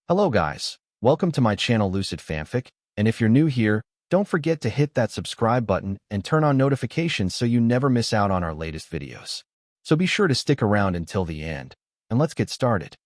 Hello guys, welcome to my channel Lucid Fanfic, and if you're new here, don't forget to hit that subscribe button and turn on notifications so you never miss out on our latest videos. So be sure to stick around until the end, and let's get started.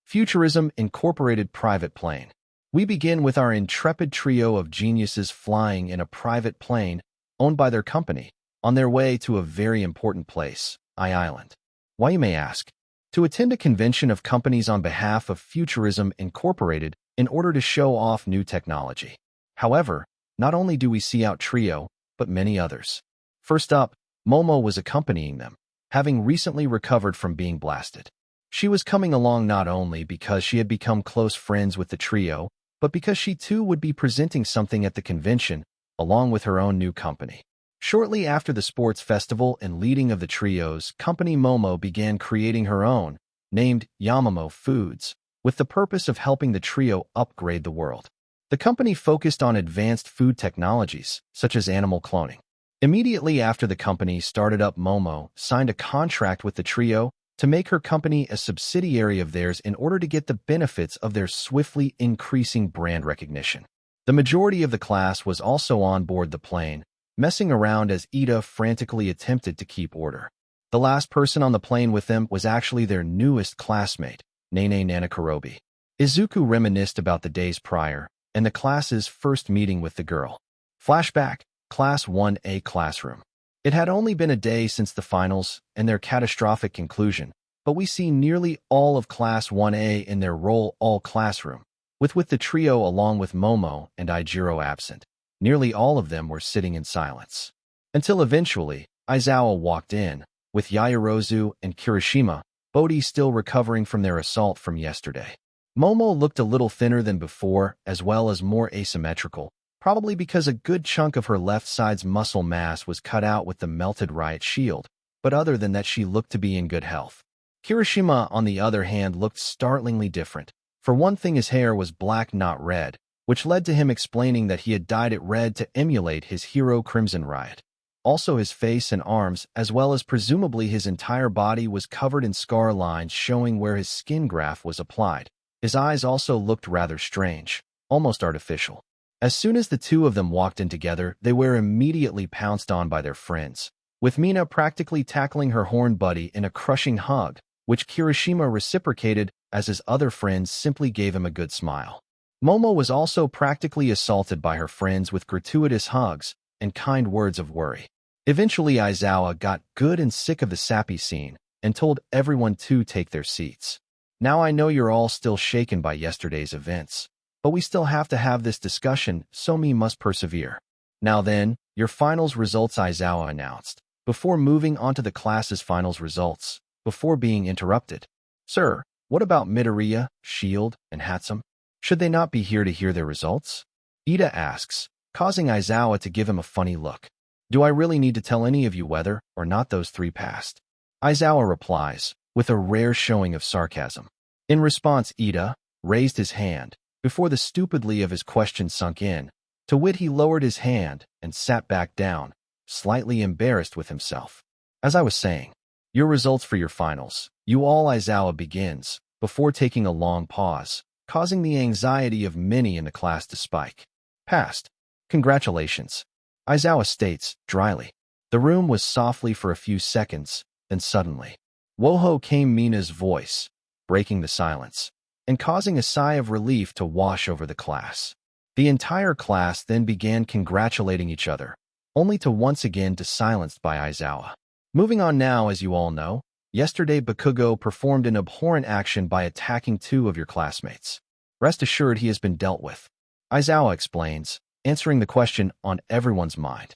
Futurism Incorporated Private Plane. We begin with our intrepid trio of geniuses flying in a private plane owned by their company, on their way to a very important place, Island. Why, you may ask? To attend a convention of companies on behalf of Futurism Incorporated in order to show off new technology. However, not only do we see out trio, but many others. First up, Momo was accompanying them, having recently recovered from being blasted. She was coming along not only because she had become close friends with the trio, but because she too would be presenting something at the convention, along with her own new company. Shortly after the sports festival and leading of the trio's company, Momo began creating her own, named Yamamo Foods, with the purpose of helping the trio upgrade the world. The company focused on advanced food technologies, such as animal cloning. Immediately after the company started up, Momo signed a contract with the trio to make her company a subsidiary of theirs in order to get the benefits of their swiftly increasing brand recognition. The majority of the class was also on board the plane, messing around as Ida frantically attempted to keep order. The last person on the plane with them was actually their newest classmate, Nene Nanakarobi. Izuku reminisced about the days prior and the class's first meeting with the girl. Flashback, Class 1A classroom. It had only been a day since the finals and their catastrophic conclusion, but we see nearly all of Class 1A in their roll-all classroom, with the trio along with Momo and Ijiro absent. Nearly all of them were sitting in silence. Until eventually, Aizawa walked in, with Yaoyorozu and Kirishima, Bodhi still recovering from their assault from yesterday. Momo looked a little thinner than before, as well as more asymmetrical, probably because a good chunk of her left side's muscle mass was cut out with the melted riot shield, but other than that she looked to be in good health. Kirishima, on the other hand, looked startlingly different. For one thing, his hair was black, not red, which led to him explaining that he had dyed it red to emulate his hero Crimson Riot. Also, his face and arms, as well as presumably his entire body, was covered in scar lines showing where his skin graft was applied. His eyes also looked rather strange, almost artificial. As soon as the two of them walked in together, they were immediately pounced on by their friends, with Mina practically tackling her horn buddy in a crushing hug, which Kirishima reciprocated as his other friends simply gave him a good smile. Momo was also practically assaulted by her friends with gratuitous hugs and kind words of worry. Eventually, Aizawa got good and sick of the sappy scene and told everyone to take their seats. Now I know you're all still shaken by yesterday's events, but we still have to have this discussion, so we must persevere. Now then, your finals results, Aizawa announced, before moving on to the class's finals results, before being interrupted. Sir, what about Midoriya, Shield, and Hatsum? Should they not be here to hear their results? Ida asks, causing Aizawa to give him a funny look. Do I really need to tell any of you whether or not those three passed? Aizawa replies, with a rare showing of sarcasm. In response, Ida raised his hand, before the stupidity of his question sunk in. To wit, he lowered his hand and sat back down, slightly embarrassed with himself. As I was saying, your results for your finals. You all, Aizawa begins, before taking a long pause, causing the anxiety of many in the class to spike. Passed. Congratulations. Aizawa states, dryly. The room was softly for a few seconds, then suddenly, Woho came Mina's voice, breaking the silence, and causing a sigh of relief to wash over the class. The entire class then began congratulating each other, only to once again be silenced by Aizawa. Moving on now, as you all know, yesterday Bakugo performed an abhorrent action by attacking two of your classmates. Rest assured he has been dealt with. Aizawa explains, answering the question on everyone's mind.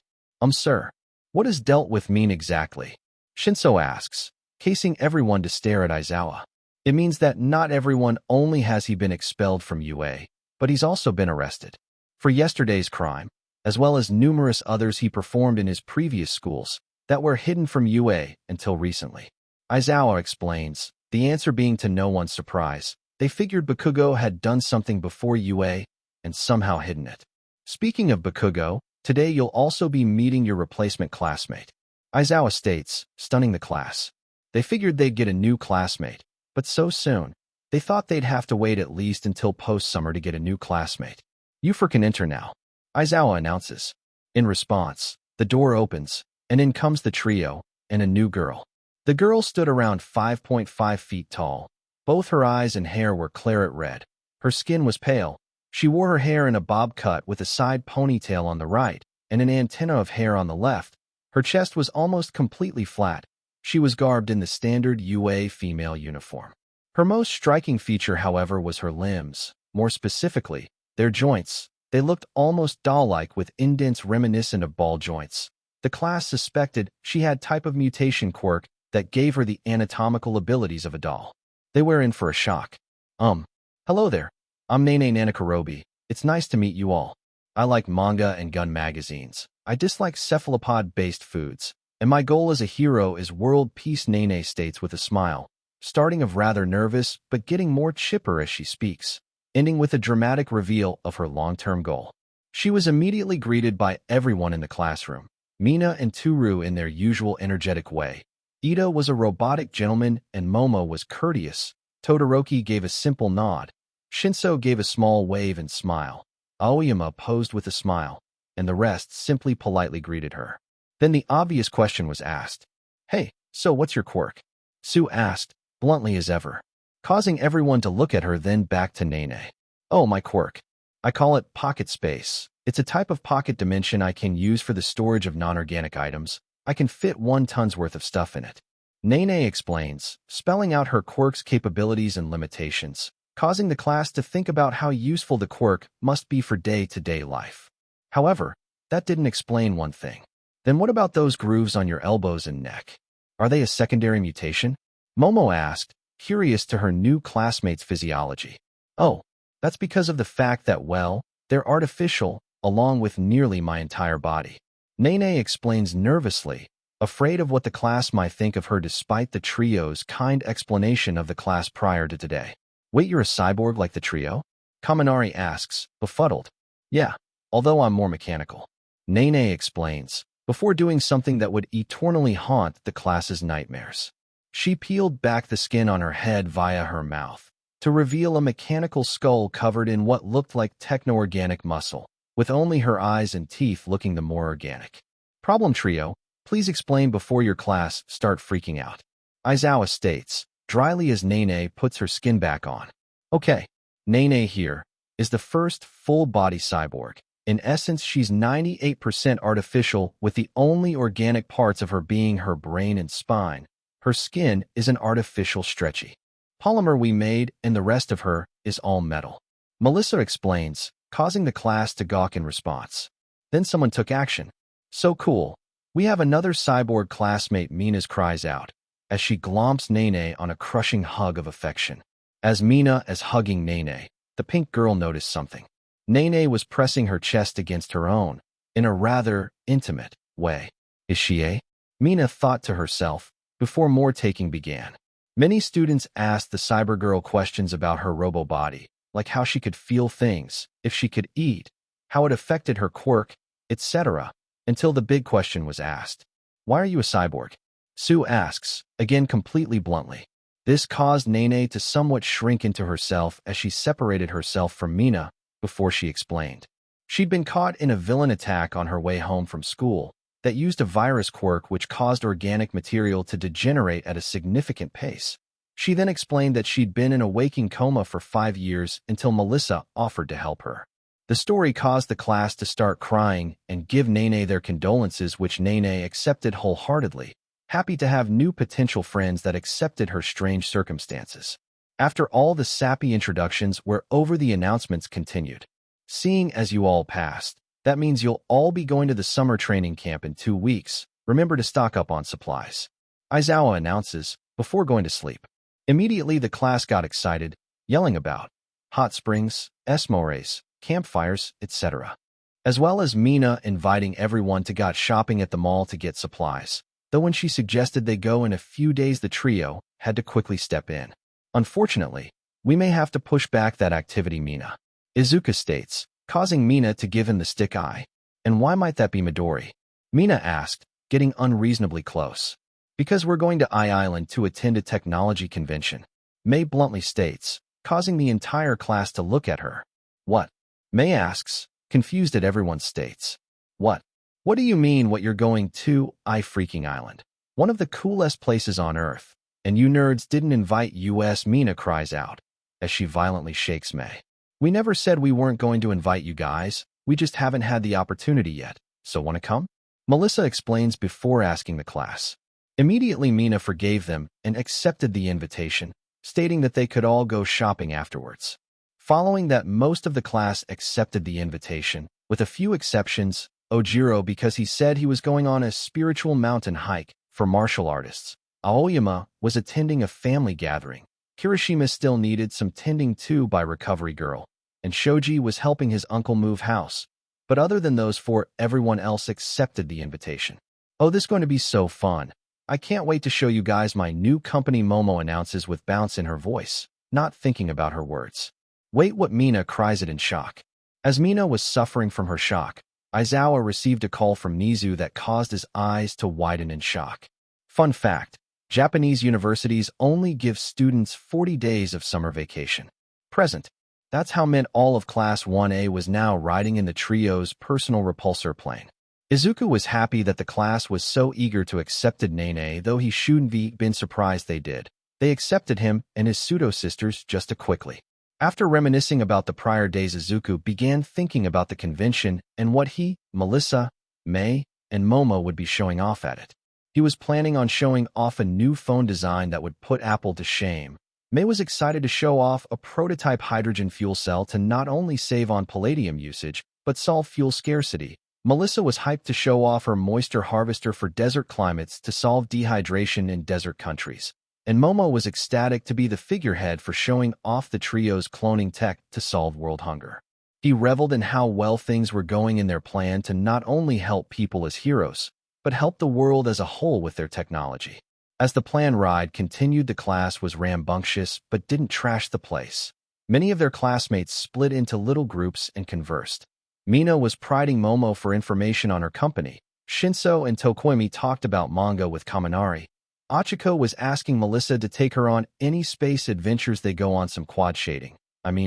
Sir, what does dealt with mean exactly? Shinso asks, casing everyone to stare at Aizawa. It means that not everyone only has he been expelled from UA, but he's also been arrested for yesterday's crime, as well as numerous others he performed in his previous schools that were hidden from UA until recently. Aizawa explains, the answer being to no one's surprise. They figured Bakugo had done something before UA and somehow hidden it. Speaking of Bakugo, today you'll also be meeting your replacement classmate. Aizawa states, stunning the class. They figured they'd get a new classmate, but so soon. They thought they'd have to wait at least until post-summer to get a new classmate. "Yufer can enter now," Aizawa announces. In response, the door opens, and in comes the trio, and a new girl. The girl stood around 5.5 feet tall. Both her eyes and hair were claret red. Her skin was pale. She wore her hair in a bob cut with a side ponytail on the right and an antenna of hair on the left. Her chest was almost completely flat. She was garbed in the standard UA female uniform. Her most striking feature, however, was her limbs. More specifically, their joints. They looked almost doll-like with indents reminiscent of ball joints. The class suspected she had type of mutation quirk that gave her the anatomical abilities of a doll. They were in for a shock. Hello there. I'm Nene Nanakarobi. It's nice to meet you all. I like manga and gun magazines. I dislike cephalopod-based foods. And my goal as a hero is world peace, Nene states with a smile, starting off rather nervous but getting more chipper as she speaks, ending with a dramatic reveal of her long-term goal. She was immediately greeted by everyone in the classroom, Mina and Toru in their usual energetic way. Ida was a robotic gentleman and Momo was courteous. Todoroki gave a simple nod. Shinso gave a small wave and smile. Aoyama posed with a smile, and the rest simply politely greeted her. Then the obvious question was asked. "Hey, so what's your quirk?" Sue asked, bluntly as ever, causing everyone to look at her, then back to Nene. "Oh, my quirk. I call it pocket space. It's a type of pocket dimension I can use for the storage of non-organic items. I can fit 1 ton's worth of stuff in it." Nene explains, spelling out her quirk's capabilities and limitations, causing the class to think about how useful the quirk must be for day-to-day life. However, that didn't explain one thing. "Then what about those grooves on your elbows and neck? Are they a secondary mutation?" Momo asked, curious to her new classmate's physiology. "Oh, that's because of the fact that, well, they're artificial, along with nearly my entire body." Nene explains nervously, afraid of what the class might think of her despite the trio's kind explanation of the class prior to today. "Wait, you're a cyborg like the trio?" Kaminari asks, befuddled. "Yeah, although I'm more mechanical," Nene explains, before doing something that would eternally haunt the class's nightmares. She peeled back the skin on her head via her mouth to reveal a mechanical skull covered in what looked like techno-organic muscle, with only her eyes and teeth looking the more organic. "Problem trio, please explain before your class start freaking out," Aizawa states, dryly as Nene puts her skin back on. "Okay, Nene here is the first full-body cyborg. In essence, she's 98% artificial, with the only organic parts of her being her brain and spine. Her skin is an artificial stretchy polymer we made, and the rest of her is all metal," Melissa explains, causing the class to gawk in response. Then someone took action. "So cool. We have another cyborg classmate," Mina's cries out, as she glomps Nene on a crushing hug of affection. As Mina is hugging Nene, the pink girl noticed something. Nene was pressing her chest against her own, in a rather intimate way. "Is she a?" Mina thought to herself, before more taking began. Many students asked the cybergirl questions about her robo-body, like how she could feel things, if she could eat, how it affected her quirk, etc., until the big question was asked. "Why are you a cyborg?" Sue asks, again completely bluntly. This caused Nene to somewhat shrink into herself as she separated herself from Mina before she explained. She'd been caught in a villain attack on her way home from school that used a virus quirk which caused organic material to degenerate at a significant pace. She then explained that she'd been in a waking coma for 5 years until Melissa offered to help her. The story caused the class to start crying and give Nene their condolences, which Nene accepted wholeheartedly, happy to have new potential friends that accepted her strange circumstances. After all the sappy introductions were over, the announcements continued. "Seeing as you all passed, that means you'll all be going to the summer training camp in 2 weeks. Remember to stock up on supplies," Aizawa announces, before going to sleep. Immediately the class got excited, yelling about hot springs, esmores, campfires, etc., as well as Mina inviting everyone to go shopping at the mall to get supplies, though when she suggested they go in a few days, the trio had to quickly step in. "Unfortunately, we may have to push back that activity," Mina Izuku states, causing Mina to give him the stick eye. "And why might that be, Midori?" Mina asked, getting unreasonably close. "Because we're going to I Island to attend a technology convention," May bluntly states, causing the entire class to look at her. What? May asks, confused at everyone's states. What? What do you mean what you're going to? Freaking Island. One of the coolest places on Earth. And you nerds didn't invite us, Mina cries out, as she violently shakes May. We never said we weren't going to invite you guys, we just haven't had the opportunity yet, so wanna come? Melissa explains before asking the class. Immediately Mina forgave them and accepted the invitation, stating that they could all go shopping afterwards. Following that, most of the class accepted the invitation, with a few exceptions, Ojiro because he said he was going on a spiritual mountain hike for martial artists. Aoyama was attending a family gathering. Kirishima still needed some tending to by Recovery Girl, and Shoji was helping his uncle move house. But other than those four, everyone else accepted the invitation. Oh, this is going to be so fun. I can't wait to show you guys my new company, Momo announces with bounce in her voice, not thinking about her words. Wait, what? Mina cries it in shock. As Mina was suffering from her shock, Aizawa received a call from Nizu that caused his eyes to widen in shock. Fun fact, Japanese universities only give students 40 days of summer vacation. Present. That's how meant all of Class 1A was now riding in the trio's personal repulsor plane. Izuku was happy that the class was so eager to accept Nene, though he shouldn't have been surprised they did. They accepted him and his pseudo-sisters just quickly. After reminiscing about the prior days, Izuku began thinking about the convention and what he, Melissa, May, and Momo would be showing off at it. He was planning on showing off a new phone design that would put Apple to shame. May was excited to show off a prototype hydrogen fuel cell to not only save on palladium usage, but solve fuel scarcity. Melissa was hyped to show off her moisture harvester for desert climates to solve dehydration in desert countries. And Momo was ecstatic to be the figurehead for showing off the trio's cloning tech to solve world hunger. He reveled in how well things were going in their plan to not only help people as heroes, but help the world as a whole with their technology. As the planned ride continued, the class was rambunctious but didn't trash the place. Many of their classmates split into little groups and conversed. Mina was priding Momo for information on her company. Shinso and Tokoimi talked about manga with Kaminari. Achiko was asking Melissa to take her on any space adventures they go on, some quad shading.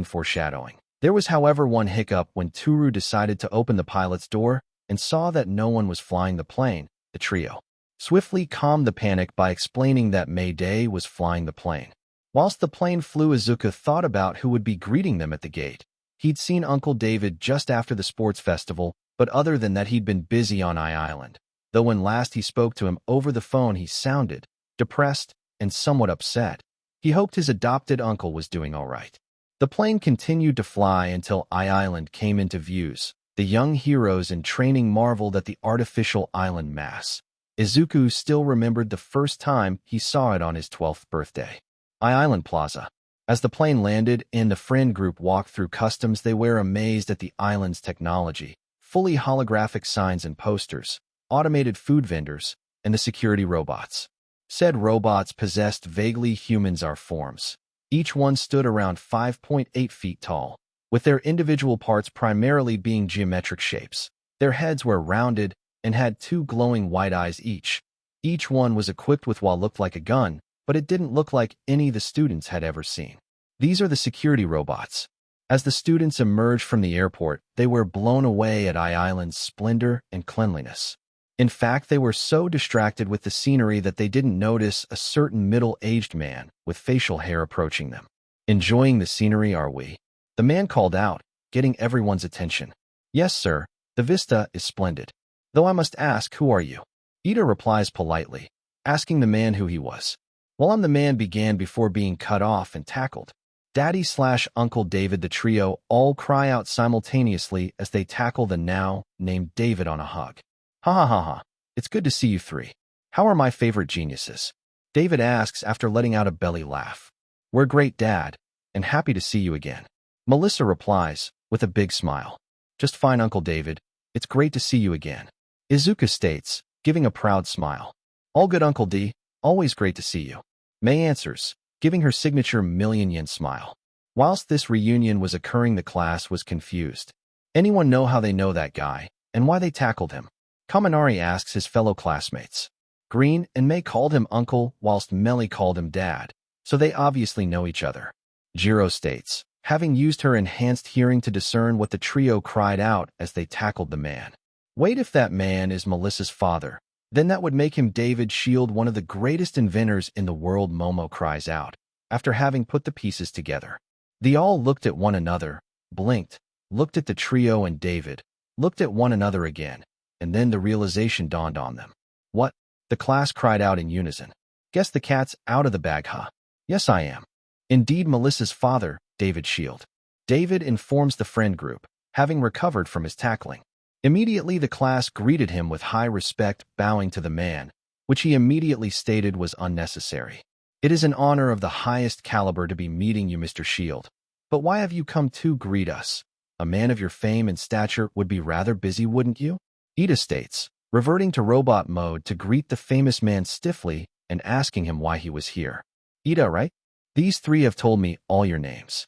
Foreshadowing. There was, however, one hiccup when Toru decided to open the pilot's door and saw that no one was flying the plane. The trio swiftly calmed the panic by explaining that Mayday was flying the plane. Whilst the plane flew, Izuku thought about who would be greeting them at the gate. He'd seen Uncle David just after the sports festival, but other than that he'd been busy on Island. Though when last he spoke to him over the phone he sounded depressed and somewhat upset. He hoped his adopted uncle was doing all right. The plane continued to fly until Island came into views. The young heroes in training marveled at the artificial island mass. Izuku still remembered the first time he saw it on his 12th birthday. Island Plaza. As the plane landed and the friend group walked through customs, they were amazed at the island's technology. Fully holographic signs and posters, automated food vendors, and the security robots. Said robots possessed vaguely humans' forms. Each one stood around 5.8 feet tall, with their individual parts primarily being geometric shapes. Their heads were rounded and had two glowing white eyes each. Each one was equipped with what looked like a gun, but it didn't look like any the students had ever seen. These are the security robots. As the students emerged from the airport, they were blown away at Island's splendor and cleanliness. In fact, they were so distracted with the scenery that they didn't notice a certain middle-aged man with facial hair approaching them. Enjoying the scenery, are we? The man called out, getting everyone's attention. Yes, sir, the vista is splendid. Though I must ask, who are you? Ida replies politely, asking the man who he was. Well, I'm the man began before being cut off and tackled. Daddy/Uncle David. The trio all cry out simultaneously as they tackle the now named David on a hug. Ha ha ha ha, it's good to see you three. How are my favorite geniuses? David asks after letting out a belly laugh. We're great, Dad, and happy to see you again. Melissa replies, with a big smile. Just fine, Uncle David. It's great to see you again. Izuku states, giving a proud smile. All good, Uncle D. Always great to see you. May answers, giving her signature million-yen smile. Whilst this reunion was occurring, the class was confused. Anyone know how they know that guy, and why they tackled him? Kaminari asks his fellow classmates. Green and May called him Uncle, whilst Melly called him Dad. so they obviously know each other. Jiro states, having used her enhanced hearing to discern what the trio cried out as they tackled the man. Wait, if that man is Melissa's father, then that would make him David Shield, one of the greatest inventors in the world, Momo cries out, after having put the pieces together. They all looked at one another, blinked, looked at the trio and David, looked at one another again, and then the realization dawned on them. What? The class cried out in unison. Guess the cat's out of the bag, huh? Yes, I am. Indeed, Melissa's father, David Shield. David informs the friend group, having recovered from his tackling. Immediately the class greeted him with high respect, bowing to the man, which he immediately stated was unnecessary. It is an honor of the highest caliber to be meeting you, Mr. Shield. But why have you come to greet us? A man of your fame and stature would be rather busy, wouldn't you? Ida states, reverting to robot mode to greet the famous man stiffly and asking him why he was here. Ida, right? These three have told me all your names.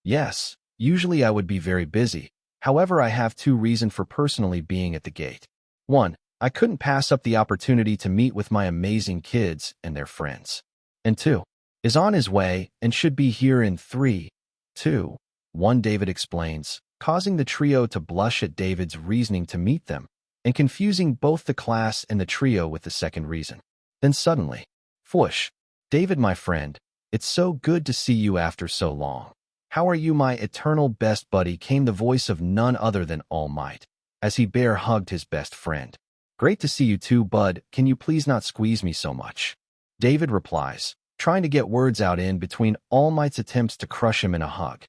Yes, usually I would be very busy. However, I have two reasons for personally being at the gate. 1, I couldn't pass up the opportunity to meet with my amazing kids and their friends. And 2, is on his way and should be here in 3, 2, 1, David explains, causing the trio to blush at David's reasoning to meet them, and confusing both the class and the trio with the second reason. Then suddenly, whoosh, David, my friend, it's so good to see you after so long. How are you, my eternal best buddy? Came the voice of none other than All Might, as he bear hugged his best friend. Great to see you too, bud. Can you please not squeeze me so much? David replies, trying to get words out in between All Might's attempts to crush him in a hug.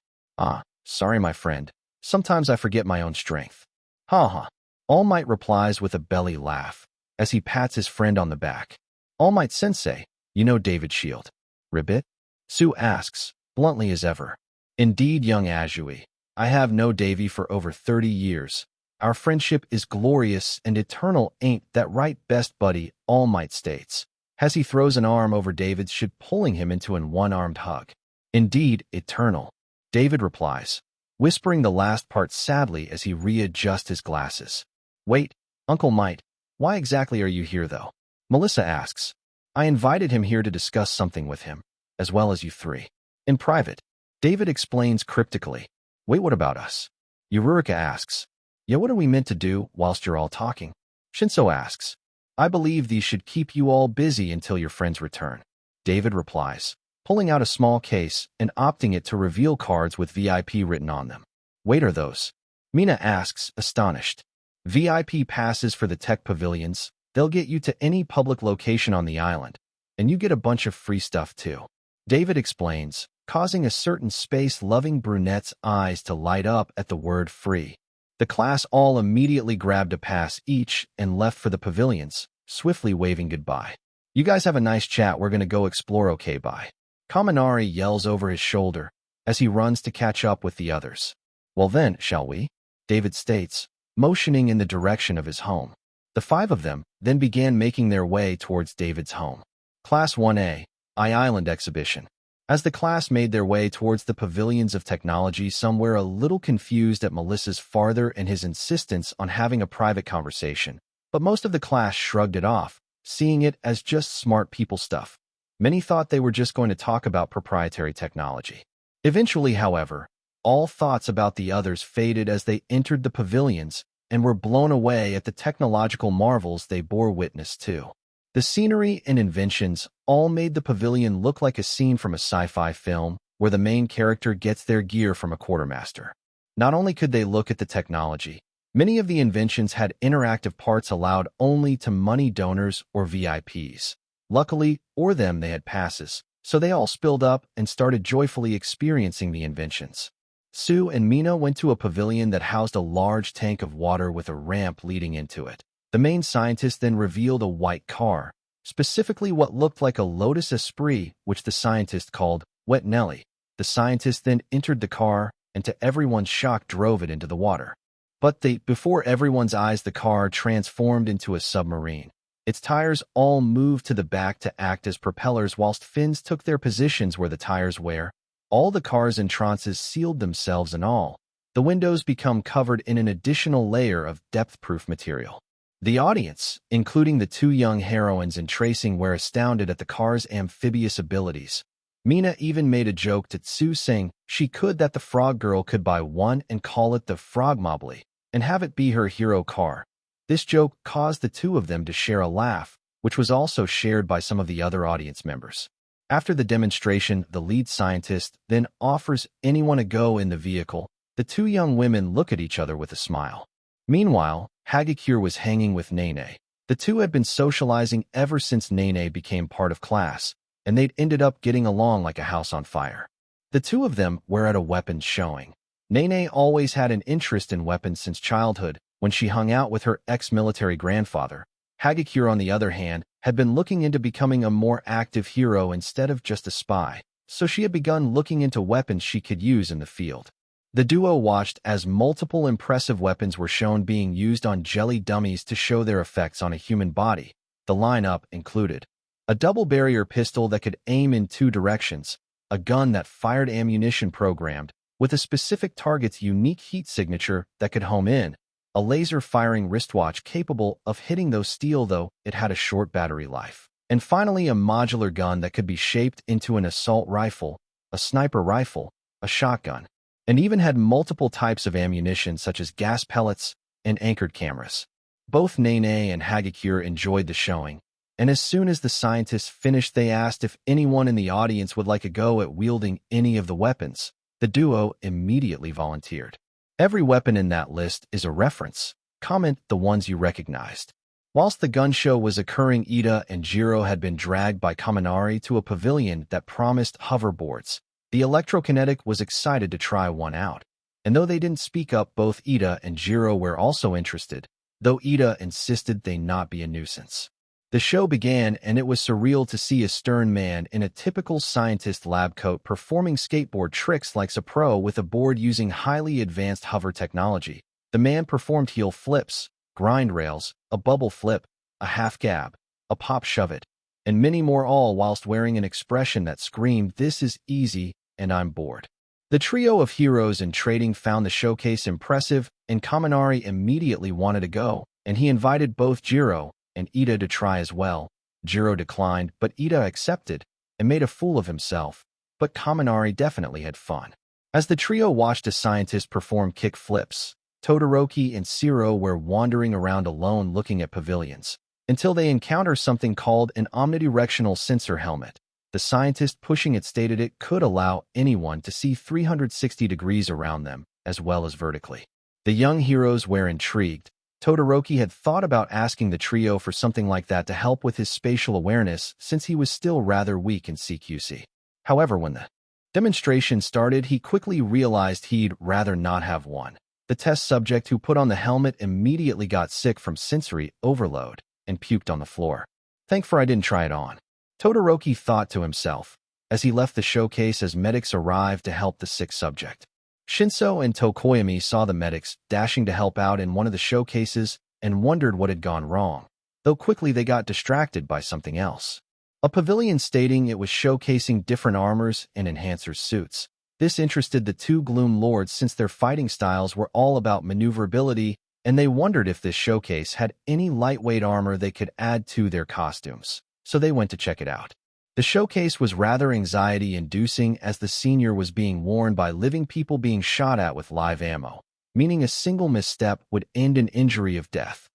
Sorry, my friend. Sometimes I forget my own strength. Ha ha. All Might replies with a belly laugh, as he pats his friend on the back. All Might sensei, you know David Shield. Ribbit? Sue asks, bluntly as ever. Indeed, young Azui, I have known Davy for over 30 years. Our friendship is glorious and eternal, ain't that right, best buddy? All Might states, as he throws an arm over David's should, pulling him into an one-armed hug. Indeed, eternal, David replies, whispering the last part sadly as he readjusts his glasses. Wait, Uncle Might, why exactly are you here though? Melissa asks. I invited him here to discuss something with him, as well as you three. In private, David explains cryptically. Wait, what about us? Eureka asks. Yeah, what are we meant to do whilst you're all talking? Shinso asks. I believe these should keep you all busy until your friends return. David replies, pulling out a small case and opting it to reveal cards with VIP written on them. Wait, are those? Mina asks, astonished. VIP passes for the tech pavilions. They'll get you to any public location on the island, and you get a bunch of free stuff too. David explains, causing a certain space-loving brunette's eyes to light up at the word free. The class all immediately grabbed a pass each and left for the pavilions, swiftly waving goodbye. You guys have a nice chat, we're gonna go explore, okay, bye. Kaminari yells over his shoulder as he runs to catch up with the others. Well then, shall we? David states, motioning in the direction of his home. The 5 of them then began making their way towards David's home. Class 1A, I-Island Exhibition. As the class made their way towards the pavilions of technology, some were a little confused at Melissa's father and his insistence on having a private conversation, but most of the class shrugged it off, seeing it as just smart people stuff. Many thought they were just going to talk about proprietary technology. Eventually, however, all thoughts about the others faded as they entered the pavilions and were blown away at the technological marvels they bore witness to. The scenery and inventions all made the pavilion look like a scene from a sci-fi film where the main character gets their gear from a quartermaster. Not only could they look at the technology, many of the inventions had interactive parts allowed only to money donors or VIPs. Luckily, for them, they had passes, so they all spilled up and started joyfully experiencing the inventions. Sue and Mina went to a pavilion that housed a large tank of water with a ramp leading into it. The main scientist then revealed a white car, specifically what looked like a Lotus Esprit, which the scientist called Wet Nelly. The scientist then entered the car and to everyone's shock drove it into the water. But before everyone's eyes, the car transformed into a submarine. Its tires all moved to the back to act as propellers whilst fins took their positions where the tires were. All the car's entrances sealed themselves and all. The windows become covered in an additional layer of depth-proof material. The audience, including the two young heroines and Tracing, were astounded at the car's amphibious abilities. Mina even made a joke to Tsu saying she could that the frog girl could buy one and call it the Frogmobile and have it be her hero car. This joke caused the two of them to share a laugh, which was also shared by some of the other audience members. After the demonstration, the lead scientist then offers anyone a go in the vehicle. The two young women look at each other with a smile. Meanwhile, Hagakure was hanging with Nene. The two had been socializing ever since Nene became part of class, and they'd ended up getting along like a house on fire. The two of them were at a weapons showing. Nene always had an interest in weapons since childhood, when she hung out with her ex-military grandfather. Hagakure, on the other hand, had been looking into becoming a more active hero instead of just a spy, so she had begun looking into weapons she could use in the field. The duo watched as multiple impressive weapons were shown being used on jelly dummies to show their effects on a human body. The lineup included a double-barrier pistol that could aim in two directions, a gun that fired ammunition programmed with a specific target's unique heat signature that could home in, a laser-firing wristwatch capable of hitting those steel though it had a short battery life, and finally a modular gun that could be shaped into an assault rifle, a sniper rifle, a shotgun, and even had multiple types of ammunition such as gas pellets and anchored cameras. Both Nene and Hagakure enjoyed the showing, and as soon as the scientists finished they asked if anyone in the audience would like a go at wielding any of the weapons. The duo immediately volunteered. Every weapon in that list is a reference. Comment the ones you recognized. Whilst the gun show was occurring, Ida and Jiro had been dragged by Kaminari to a pavilion that promised hoverboards. The electrokinetic was excited to try one out, and though they didn't speak up, both Ida and Jiro were also interested, though Ida insisted they not be a nuisance. The show began, and it was surreal to see a stern man in a typical scientist lab coat performing skateboard tricks like a pro with a board using highly advanced hover technology. The man performed heel flips, grind rails, a bubble flip, a half gab, a pop shove-it, and many more, all whilst wearing an expression that screamed, "This is easy, and I'm bored." The trio of heroes in trading found the showcase impressive, and Kaminari immediately wanted to go, and he invited both Jiro and Ida to try as well. Jiro declined, but Ida accepted and made a fool of himself, but Kaminari definitely had fun. As the trio watched a scientist perform kick flips, Todoroki and Shiro were wandering around alone looking at pavilions, until they encounter something called an omnidirectional sensor helmet. The scientist pushing it stated it could allow anyone to see 360 degrees around them, as well as vertically. The young heroes were intrigued. Todoroki had thought about asking the trio for something like that to help with his spatial awareness since he was still rather weak in CQC. However, when the demonstration started, he quickly realized he'd rather not have one. The test subject who put on the helmet immediately got sick from sensory overload and puked on the floor. Thankful I didn't try it on, Todoroki thought to himself, as he left the showcase as medics arrived to help the sick subject. Shinso and Tokoyami saw the medics dashing to help out in one of the showcases and wondered what had gone wrong, though quickly they got distracted by something else. A pavilion stating it was showcasing different armors and enhancers suits. This interested the two Gloom Lords since their fighting styles were all about maneuverability, and they wondered if this showcase had any lightweight armor they could add to their costumes, so they went to check it out. The showcase was rather anxiety-inducing as the senior was being warned by living people being shot at with live ammo, meaning a single misstep would end in injury of death.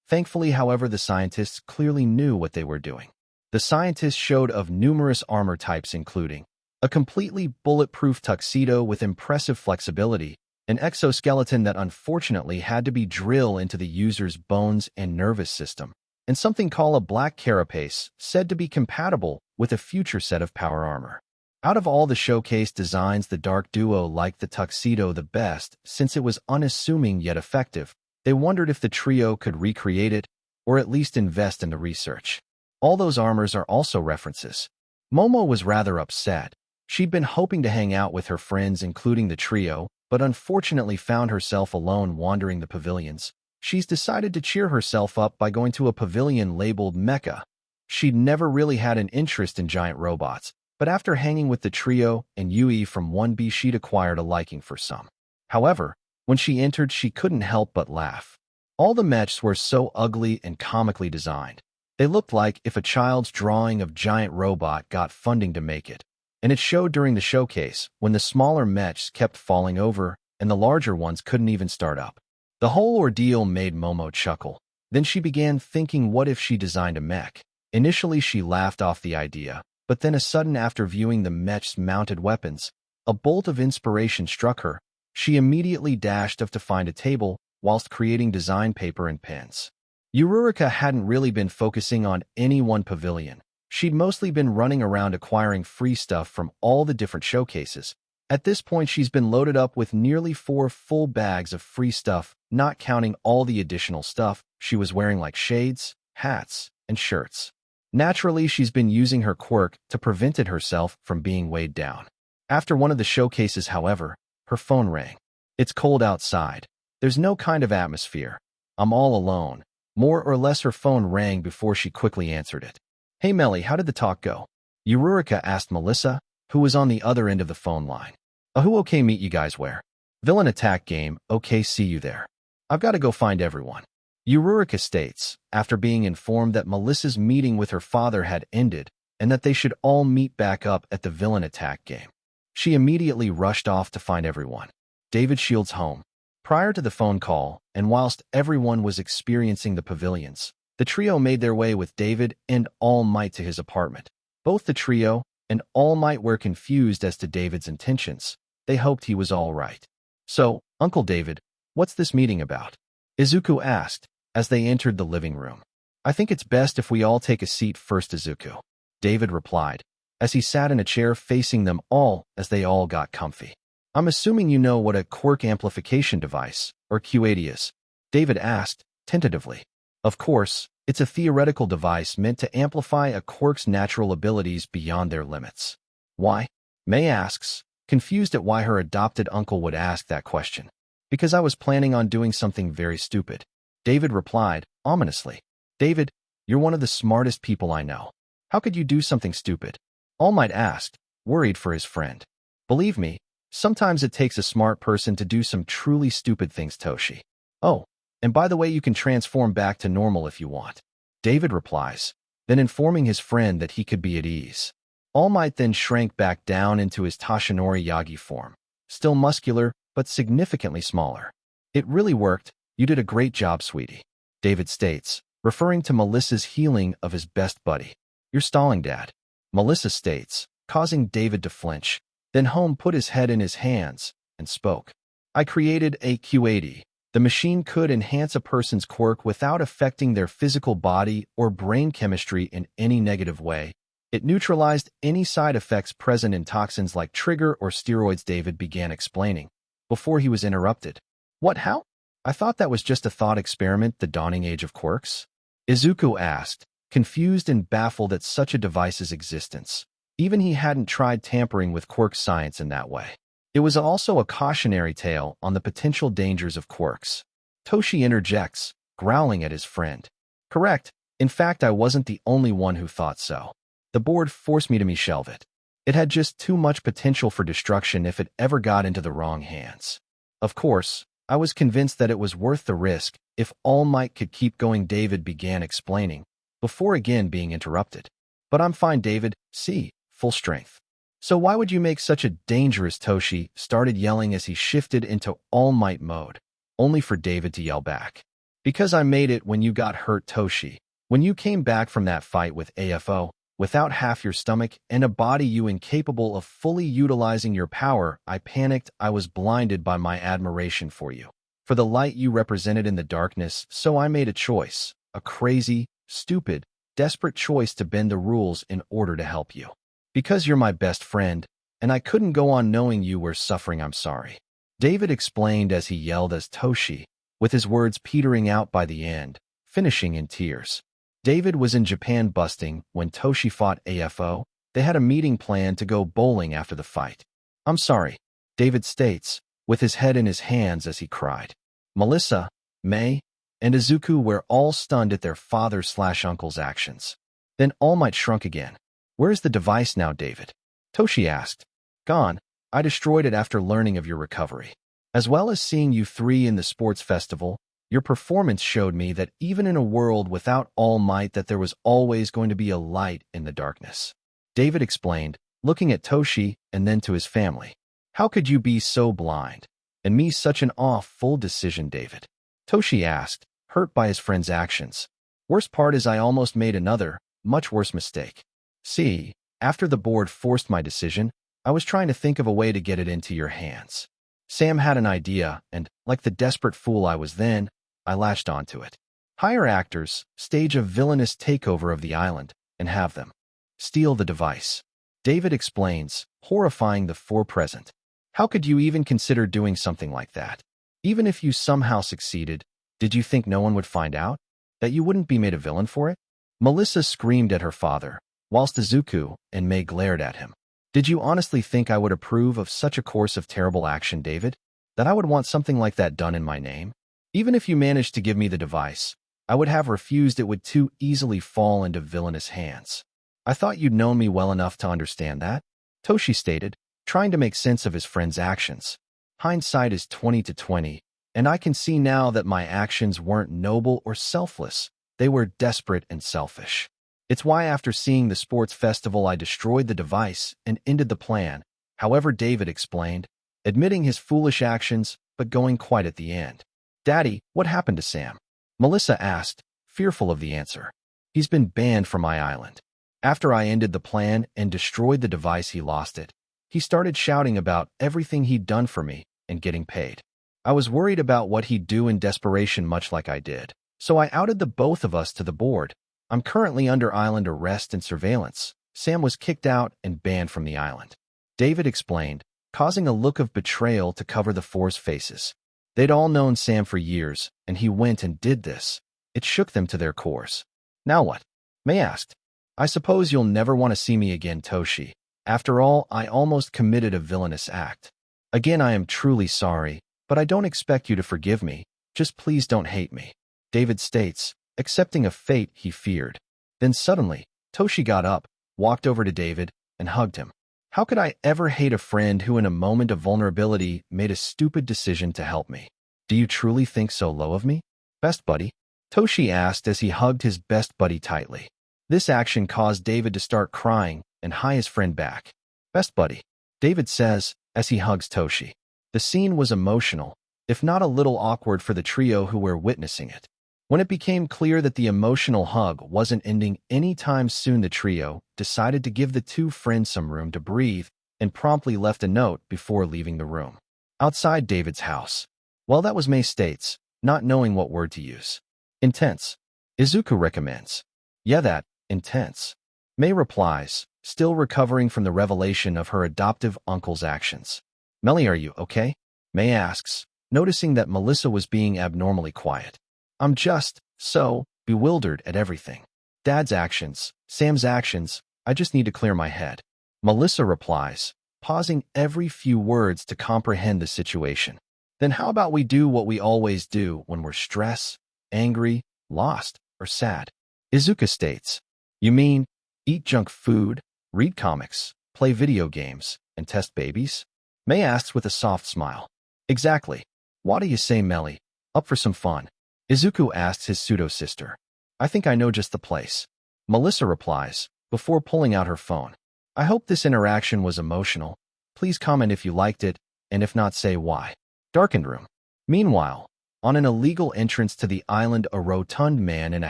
Thankfully, however, the scientists clearly knew what they were doing. The scientists showed of numerous armor types including a completely bulletproof tuxedo with impressive flexibility, an exoskeleton that unfortunately had to be drilled into the user's bones and nervous system, and something called a black carapace, said to be compatible with a future set of power armor. Out of all the showcase designs, the Dark Duo liked the tuxedo the best since it was unassuming yet effective. They wondered if the trio could recreate it, or at least invest in the research. All those armors are also references. Momo was rather upset. She'd been hoping to hang out with her friends, including the trio, but unfortunately found herself alone wandering the pavilions. She's decided to cheer herself up by going to a pavilion labeled Mecha. She'd never really had an interest in giant robots, but after hanging with the trio and Yui from 1B, she'd acquired a liking for some. However, when she entered, she couldn't help but laugh. All the mechs were so ugly and comically designed. They looked like if a child's drawing of giant robot got funding to make it. And it showed during the showcase when the smaller mechs kept falling over and the larger ones couldn't even start up. The whole ordeal made Momo chuckle. Then she began thinking, what if she designed a mech? Initially she laughed off the idea, but then after viewing the mech's mounted weapons, a bolt of inspiration struck her. She immediately dashed off to find a table whilst creating design paper and pens. Eureka hadn't really been focusing on any one pavilion. She'd mostly been running around acquiring free stuff from all the different showcases. At this point, she's been loaded up with nearly 4 full bags of free stuff, not counting all the additional stuff she was wearing like shades, hats, and shirts. Naturally, she's been using her quirk to prevent herself from being weighed down. After one of the showcases, however, her phone rang. It's cold outside. There's no kind of atmosphere. I'm all alone. More or less her phone rang before she quickly answered it. Hey Melly, how did the talk go? Eureka asked Melissa, who was on the other end of the phone line. Who okay, meet you guys where? Villain attack game, okay, see you there. I've got to go find everyone. Eureka states, after being informed that Melissa's meeting with her father had ended and that they should all meet back up at the villain attack game. She immediately rushed off to find everyone. David Shields' home. Prior to the phone call, and whilst everyone was experiencing the pavilions, the trio made their way with David and All Might to his apartment. Both the trio and All Might were confused as to David's intentions. They hoped he was all right. So, Uncle David, what's this meeting about? Izuku asked, as they entered the living room. I think it's best if we all take a seat first, Izuku. David replied, as he sat in a chair facing them all as they all got comfy. I'm assuming you know what a quirk amplification device, or QAD is? David asked, tentatively. Of course, it's a theoretical device meant to amplify a quirk's natural abilities beyond their limits. Why? May asks, confused at why her adopted uncle would ask that question. Because I was planning on doing something very stupid. David replied, ominously. David, you're one of the smartest people I know. How could you do something stupid? All Might asked, worried for his friend. Believe me, sometimes it takes a smart person to do some truly stupid things, Toshi. Oh, and by the way, you can transform back to normal if you want. David replies, then informing his friend that he could be at ease. All Might then shrank back down into his Toshinori Yagi form, still muscular, but significantly smaller. It really worked. You did a great job, sweetie. David states, referring to Melissa's healing of his best buddy. You're stalling, Dad. Melissa states, causing David to flinch. Then Home put his head in his hands and spoke. I created a QAD. The machine could enhance a person's quirk without affecting their physical body or brain chemistry in any negative way. It neutralized any side effects present in toxins like trigger or steroids, David began explaining, before he was interrupted. What, how? I thought that was just a thought experiment, the dawning age of quirks? Izuku asked, confused and baffled at such a device's existence. Even he hadn't tried tampering with quirk science in that way. It was also a cautionary tale on the potential dangers of quirks. Toshi interjects, growling at his friend. Correct. In fact, I wasn't the only one who thought so. The board forced me to shelve it. It had just too much potential for destruction if it ever got into the wrong hands. Of course, I was convinced that it was worth the risk if All Might could keep going, David began explaining, before again being interrupted. But I'm fine, David. See, full strength. So why would you make such a dangerous? Toshi started yelling as he shifted into All Might mode, only for David to yell back. Because I made it when you got hurt, Toshi. When you came back from that fight with AFO, without half your stomach and a body you incapable of fully utilizing your power, I panicked. I was blinded by my admiration for you, for the light you represented in the darkness, so I made a choice, a crazy, stupid, desperate choice to bend the rules in order to help you. Because you're my best friend, and I couldn't go on knowing you were suffering, I'm sorry. David explained as he yelled as Toshi, with his words petering out by the end, finishing in tears. David was in Japan busting when Toshi fought AFO. They had a meeting planned to go bowling after the fight. I'm sorry, David states, with his head in his hands as he cried. Melissa, May, and Izuku were all stunned at their father/uncle's actions. Then All Might shrunk again. Where's the device now, David? Toshi asked. Gone. I destroyed it after learning of your recovery. As well as seeing you three in the sports festival, Your performance showed me that even in a world without All Might that there was always going to be a light in the darkness. David explained, looking at Toshi and then to his family. How could you be so blind? And me such an awful decision, David? Toshi asked, hurt by his friend's actions. Worst part is I almost made another, much worse mistake. See, after the board forced my decision, I was trying to think of a way to get it into your hands. Sam had an idea, and, like the desperate fool I was then, I latched onto it. Hire actors, stage a villainous takeover of the island, and have them steal the device. David explains, horrifying the four present. How could you even consider doing something like that? Even if you somehow succeeded, did you think no one would find out? That you wouldn't be made a villain for it? Melissa screamed at her father, whilst Izuku and Mei glared at him. Did you honestly think I would approve of such a course of terrible action, David? That I would want something like that done in my name? Even if you managed to give me the device, I would have refused. It would too easily fall into villainous hands. I thought you'd known me well enough to understand that, Toshi stated, trying to make sense of his friend's actions. Hindsight is 20/20, and I can see now that my actions weren't noble or selfless. They were desperate and selfish. It's why after seeing the sports festival I destroyed the device and ended the plan. However, David explained, admitting his foolish actions but going quite at the end. Daddy, what happened to Sam? Melissa asked, fearful of the answer. He's been banned from my island. After I ended the plan and destroyed the device, he lost it. He started shouting about everything he'd done for me and getting paid. I was worried about what he'd do in desperation, much like I did. So I outed the both of us to the board. I'm currently under island arrest and surveillance. Sam was kicked out and banned from the island. David explained, causing a look of betrayal to cover the four's faces. They'd all known Sam for years, and he went and did this. It shook them to their cores. Now what? Mei asked. I suppose you'll never want to see me again, Toshi. After all, I almost committed a villainous act. Again, I am truly sorry, but I don't expect you to forgive me. Just please don't hate me. David states, accepting a fate he feared. Then suddenly, Toshi got up, walked over to David, and hugged him. How could I ever hate a friend who in a moment of vulnerability made a stupid decision to help me? Do you truly think so low of me? Best buddy? Toshi asked as he hugged his best buddy tightly. This action caused David to start crying and high his friend back. Best buddy, David says as he hugs Toshi. The scene was emotional, if not a little awkward for the trio who were witnessing it. When it became clear that the emotional hug wasn't ending anytime soon, the trio decided to give the two friends some room to breathe and promptly left a note before leaving the room. Outside David's house. Well, that was Mei states, not knowing what word to use. Intense. Izuku recommends. Yeah, that, intense. Mei replies, still recovering from the revelation of her adoptive uncle's actions. Melly, are you okay? Mei asks, noticing that Melissa was being abnormally quiet. I'm just so bewildered at everything. Dad's actions, Sam's actions, I just need to clear my head. Melissa replies, pausing every few words to comprehend the situation. Then how about we do what we always do when we're stressed, angry, lost, or sad? Izuku states, you mean eat junk food, read comics, play video games, and test babies? Mei asks with a soft smile. Exactly. What do you say, Melly? Up for some fun? Izuku asks his pseudo-sister. I think I know just the place. Melissa replies, before pulling out her phone. I hope this interaction was emotional. Please comment if you liked it, and if not, say why. Darkened room. Meanwhile, on an illegal entrance to the island, a rotund man in a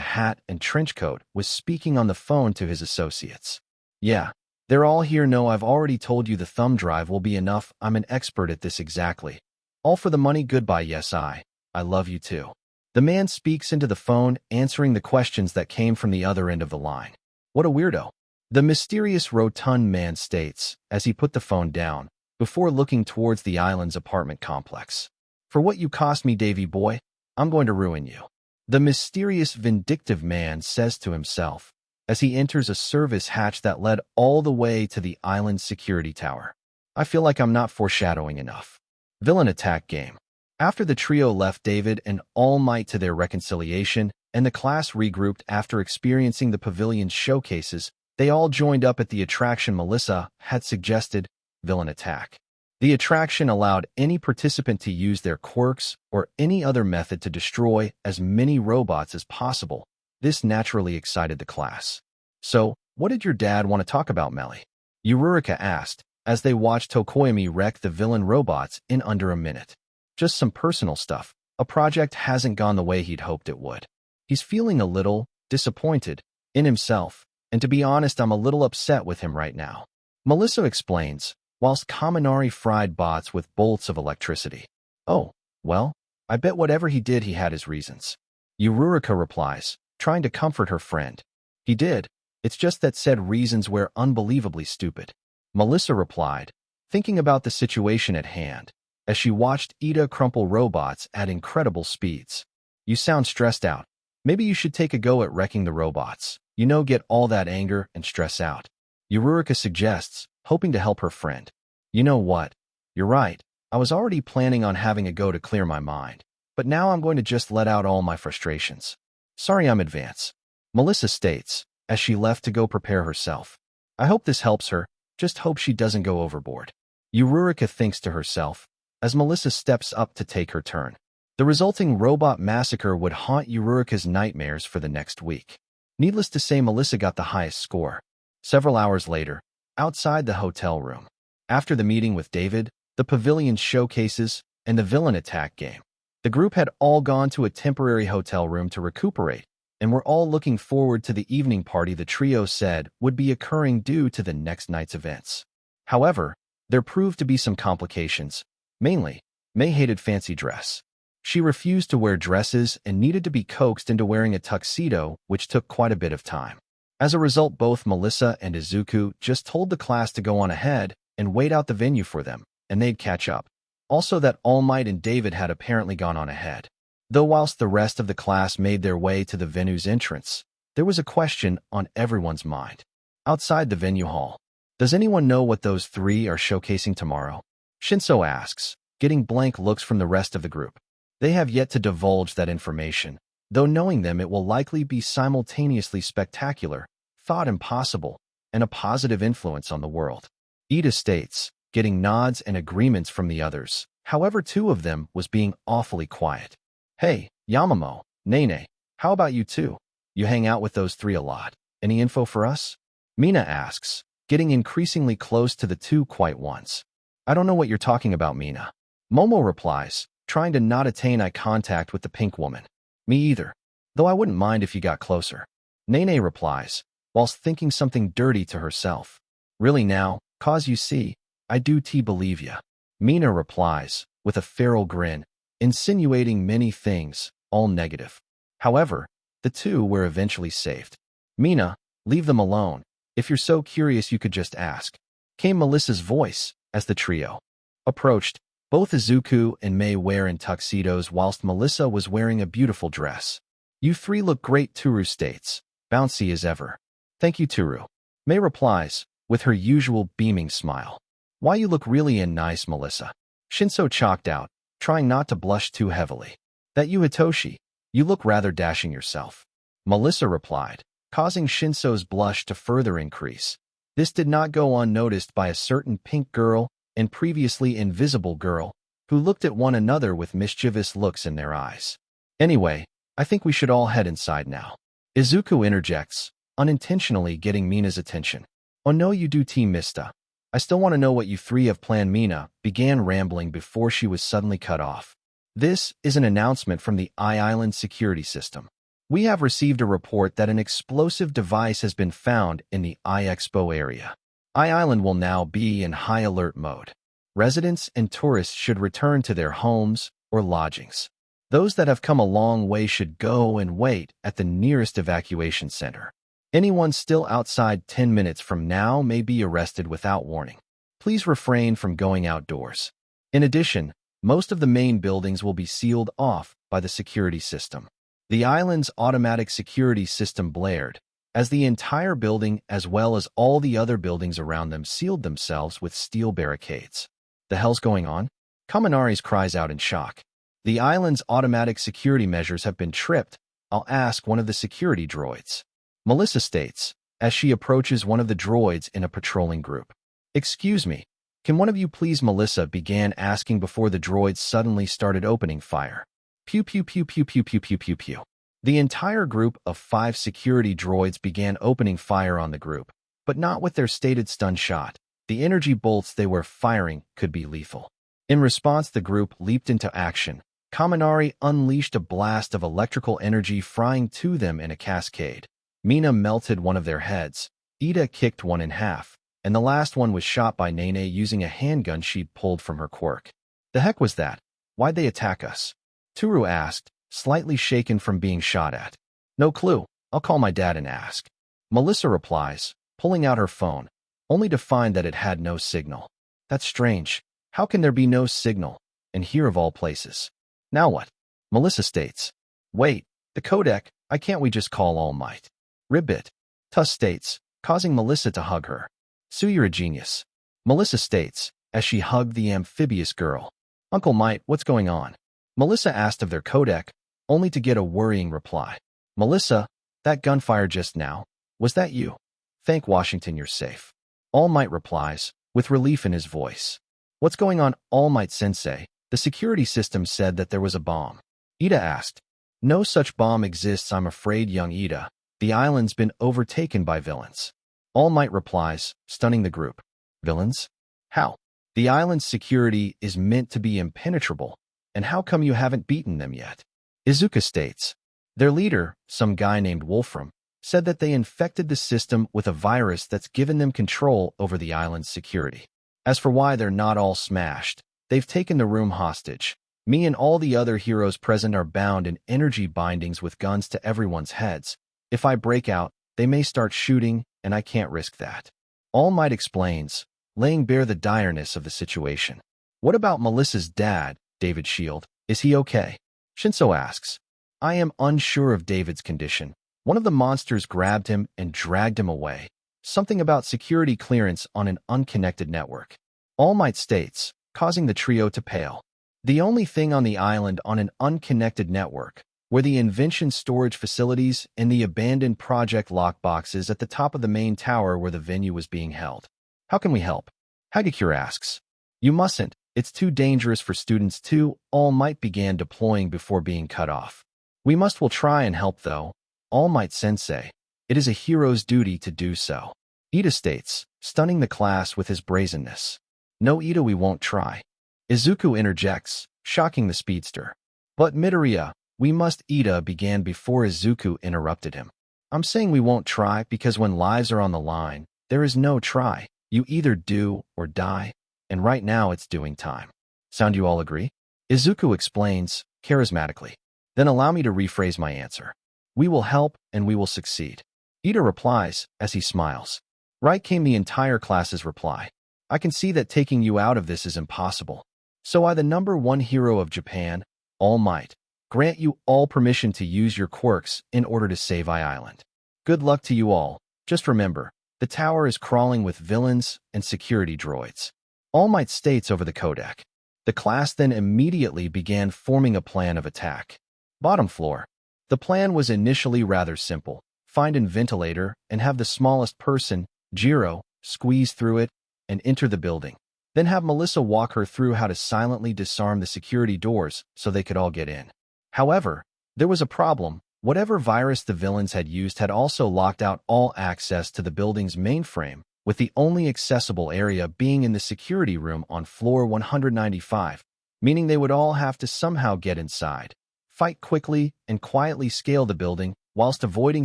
hat and trench coat was speaking on the phone to his associates. Yeah, they're all here. No, I've already told you the thumb drive will be enough. I'm an expert at this. Exactly. All for the money. Goodbye. Yes, I love you too. The man speaks into the phone, answering the questions that came from the other end of the line. What a weirdo. The mysterious rotund man states, as he put the phone down, before looking towards the island's apartment complex. For what you cost me, Davy boy, I'm going to ruin you. The mysterious vindictive man says to himself, as he enters a service hatch that led all the way to the island's security tower. I feel like I'm not foreshadowing enough. Villain attack game. After the trio left David and All Might to their reconciliation, and the class regrouped after experiencing the pavilion's showcases, they all joined up at the attraction Melissa had suggested, Villain Attack. The attraction allowed any participant to use their quirks or any other method to destroy as many robots as possible. This naturally excited the class. "So, what did your dad want to talk about, Melly?" Eureka asked, as they watched Tokoyami wreck the villain robots in under a minute. "Just some personal stuff. A project hasn't gone the way he'd hoped it would. He's feeling a little disappointed in himself, and to be honest, I'm a little upset with him right now," Melissa explains, whilst Kaminari fried bots with bolts of electricity. "Oh, well, I bet whatever he did, he had his reasons," Eureka replies, trying to comfort her friend. "He did. It's just that said reasons were unbelievably stupid," Melissa replied, thinking about the situation at hand, as she watched Ida crumple robots at incredible speeds. "You sound stressed out. Maybe you should take a go at wrecking the robots. Get all that anger and stress out," Eureka suggests, hoping to help her friend. "You know what? You're right. I was already planning on having a go to clear my mind, but now I'm going to just let out all my frustrations. Sorry I'm advance," Melissa states, as she left to go prepare herself. "I hope this helps her. Just hope she doesn't go overboard," Eureka thinks to herself, as Melissa steps up to take her turn. The resulting robot massacre would haunt Eureka's nightmares for the next week. Needless to say, Melissa got the highest score. Several hours later, outside the hotel room, after the meeting with David, the pavilion showcases, and the villain attack game, the group had all gone to a temporary hotel room to recuperate, and were all looking forward to the evening party the trio said would be occurring due to the next night's events. However, there proved to be some complications. Mainly, May hated fancy dress. She refused to wear dresses and needed to be coaxed into wearing a tuxedo, which took quite a bit of time. As a result, both Melissa and Izuku just told the class to go on ahead and wait out the venue for them, and they'd catch up. Also, that All Might and David had apparently gone on ahead. Though whilst the rest of the class made their way to the venue's entrance, there was a question on everyone's mind. Outside the venue hall, "Does anyone know what those three are showcasing tomorrow?" Shinso asks, getting blank looks from the rest of the group. They have yet to divulge that information, though knowing them it will likely be simultaneously spectacular, thought impossible, and a positive influence on the world. Ida states, getting nods and agreements from the others. However, two of them was being awfully quiet. "Hey, Yamamo, Nene, how about you two? You hang out with those three a lot. Any info for us?" Mina asks, getting increasingly close to the two quiet ones. "I don't know what you're talking about, Mina," Momo replies, trying to not attain eye contact with the pink woman. "Me either, though I wouldn't mind if you got closer," Nene replies, whilst thinking something dirty to herself. "Really now, cause you see, I do believe ya," Mina replies, with a feral grin, insinuating many things, all negative. However, the two were eventually saved. "Mina, leave them alone. If you're so curious, you could just ask," came Melissa's voice as the trio approached. Both Izuku and May wearing tuxedos whilst Melissa was wearing a beautiful dress. "You three look great," Toru states, bouncy as ever. "Thank you, Toru," May replies, with her usual beaming smile. "Why, you look really nice, Melissa," Shinso chalked out, trying not to blush too heavily. "That you, Hitoshi, you look rather dashing yourself," Melissa replied, causing Shinso's blush to further increase. This did not go unnoticed by a certain pink girl and previously invisible girl, who looked at one another with mischievous looks in their eyes. "Anyway, I think we should all head inside now," Izuku interjects, unintentionally getting Mina's attention. "Oh no, you do, Mista. I still want to know what you three have planned." Mina began rambling before she was suddenly cut off. "This is an announcement from the I-Island security system. We have received a report that an explosive device has been found in the I-Expo area. I-Island will now be in high alert mode. Residents and tourists should return to their homes or lodgings. Those that have come a long way should go and wait at the nearest evacuation center. Anyone still outside 10 minutes from now may be arrested without warning. Please refrain from going outdoors. In addition, most of the main buildings will be sealed off by the security system." The island's automatic security system blared, as the entire building as well as all the other buildings around them sealed themselves with steel barricades. "The hell's going on?" Kaminari cries out in shock. "The island's automatic security measures have been tripped. I'll ask one of the security droids," Melissa states, as she approaches one of the droids in a patrolling group. "Excuse me, Can one of you please? Melissa began asking before the droids suddenly started opening fire. Pew pew pew pew pew pew pew pew pew. The entire group of 5 security droids began opening fire on the group, but not with their stated stun shot. The energy bolts they were firing could be lethal. In response, the group leaped into action. Kaminari unleashed a blast of electrical energy, frying to them in a cascade. Mina melted one of their heads. Ida kicked one in half, and the last one was shot by Nene using a handgun she'd pulled from her quirk. The heck was that? Why'd they attack us? Toru asked, slightly shaken from being shot at. No clue. I'll call my dad and ask. Melissa replies, pulling out her phone, only to find that it had no signal. That's strange. How can there be no signal? And here of all places. Now what? Melissa states. Wait, the codec, can't we just call All Might? Ribbit. Tuss states, causing Melissa to hug her. Sue, you're a genius. Melissa states, as she hugged the amphibious girl. Uncle Might, what's going on? Melissa asked of their codec, only to get a worrying reply. Melissa, that gunfire just now, was that you? Thank Washington you're safe. All Might replies, with relief in his voice. What's going on, All Might Sensei? The security system said that there was a bomb. Ida asked. No such bomb exists, I'm afraid, young Ida. The island's been overtaken by villains. All Might replies, stunning the group. Villains? How? The island's security is meant to be impenetrable, and how come you haven't beaten them yet? Izuku states. Their leader, some guy named Wolfram, said that they infected the system with a virus that's given them control over the island's security. As for why they're not all smashed, they've taken the room hostage. Me and all the other heroes present are bound in energy bindings with guns to everyone's heads. If I break out, they may start shooting, and I can't risk that. All Might explains, laying bare the direness of the situation. What about Melissa's dad, David Shield? Is he okay? Shinso asks. I am unsure of David's condition. One of the monsters grabbed him and dragged him away. Something about security clearance on an unconnected network. All Might states, causing the trio to pale. The only thing on the island on an unconnected network were the invention storage facilities and the abandoned project lockboxes at the top of the main tower where the venue was being held. How can we help? Hagakure asks. You mustn't. It's too dangerous for students too. All Might began deploying before being cut off. We'll try and help though. All Might Sensei. It is a hero's duty to do so. Ida states, stunning the class with his brazenness. No, Ida, we won't try. Izuku interjects, shocking the speedster. But Midoriya, we must. Ida began before Izuku interrupted him. I'm saying we won't try because when lives are on the line, there is no try. You either do or die, and right now it's doing time. Sound you all agree? Izuku explains, charismatically. Then allow me to rephrase my answer. We will help and we will succeed. Ida replies, as he smiles. Right, came the entire class's reply. I can see that taking you out of this is impossible. So I, the #1 hero of Japan, All Might, grant you all permission to use your quirks in order to save Island. Good luck to you all. Just remember, the tower is crawling with villains and security droids. All Might states over the codec. The class then immediately began forming a plan of attack. Bottom floor. The plan was initially rather simple. Find a ventilator and have the smallest person, Jiro, squeeze through it and enter the building. Then have Melissa walk her through how to silently disarm the security doors so they could all get in. However, there was a problem. Whatever virus the villains had used had also locked out all access to the building's mainframe, with the only accessible area being in the security room on floor 195, meaning they would all have to somehow get inside, fight quickly, and quietly scale the building whilst avoiding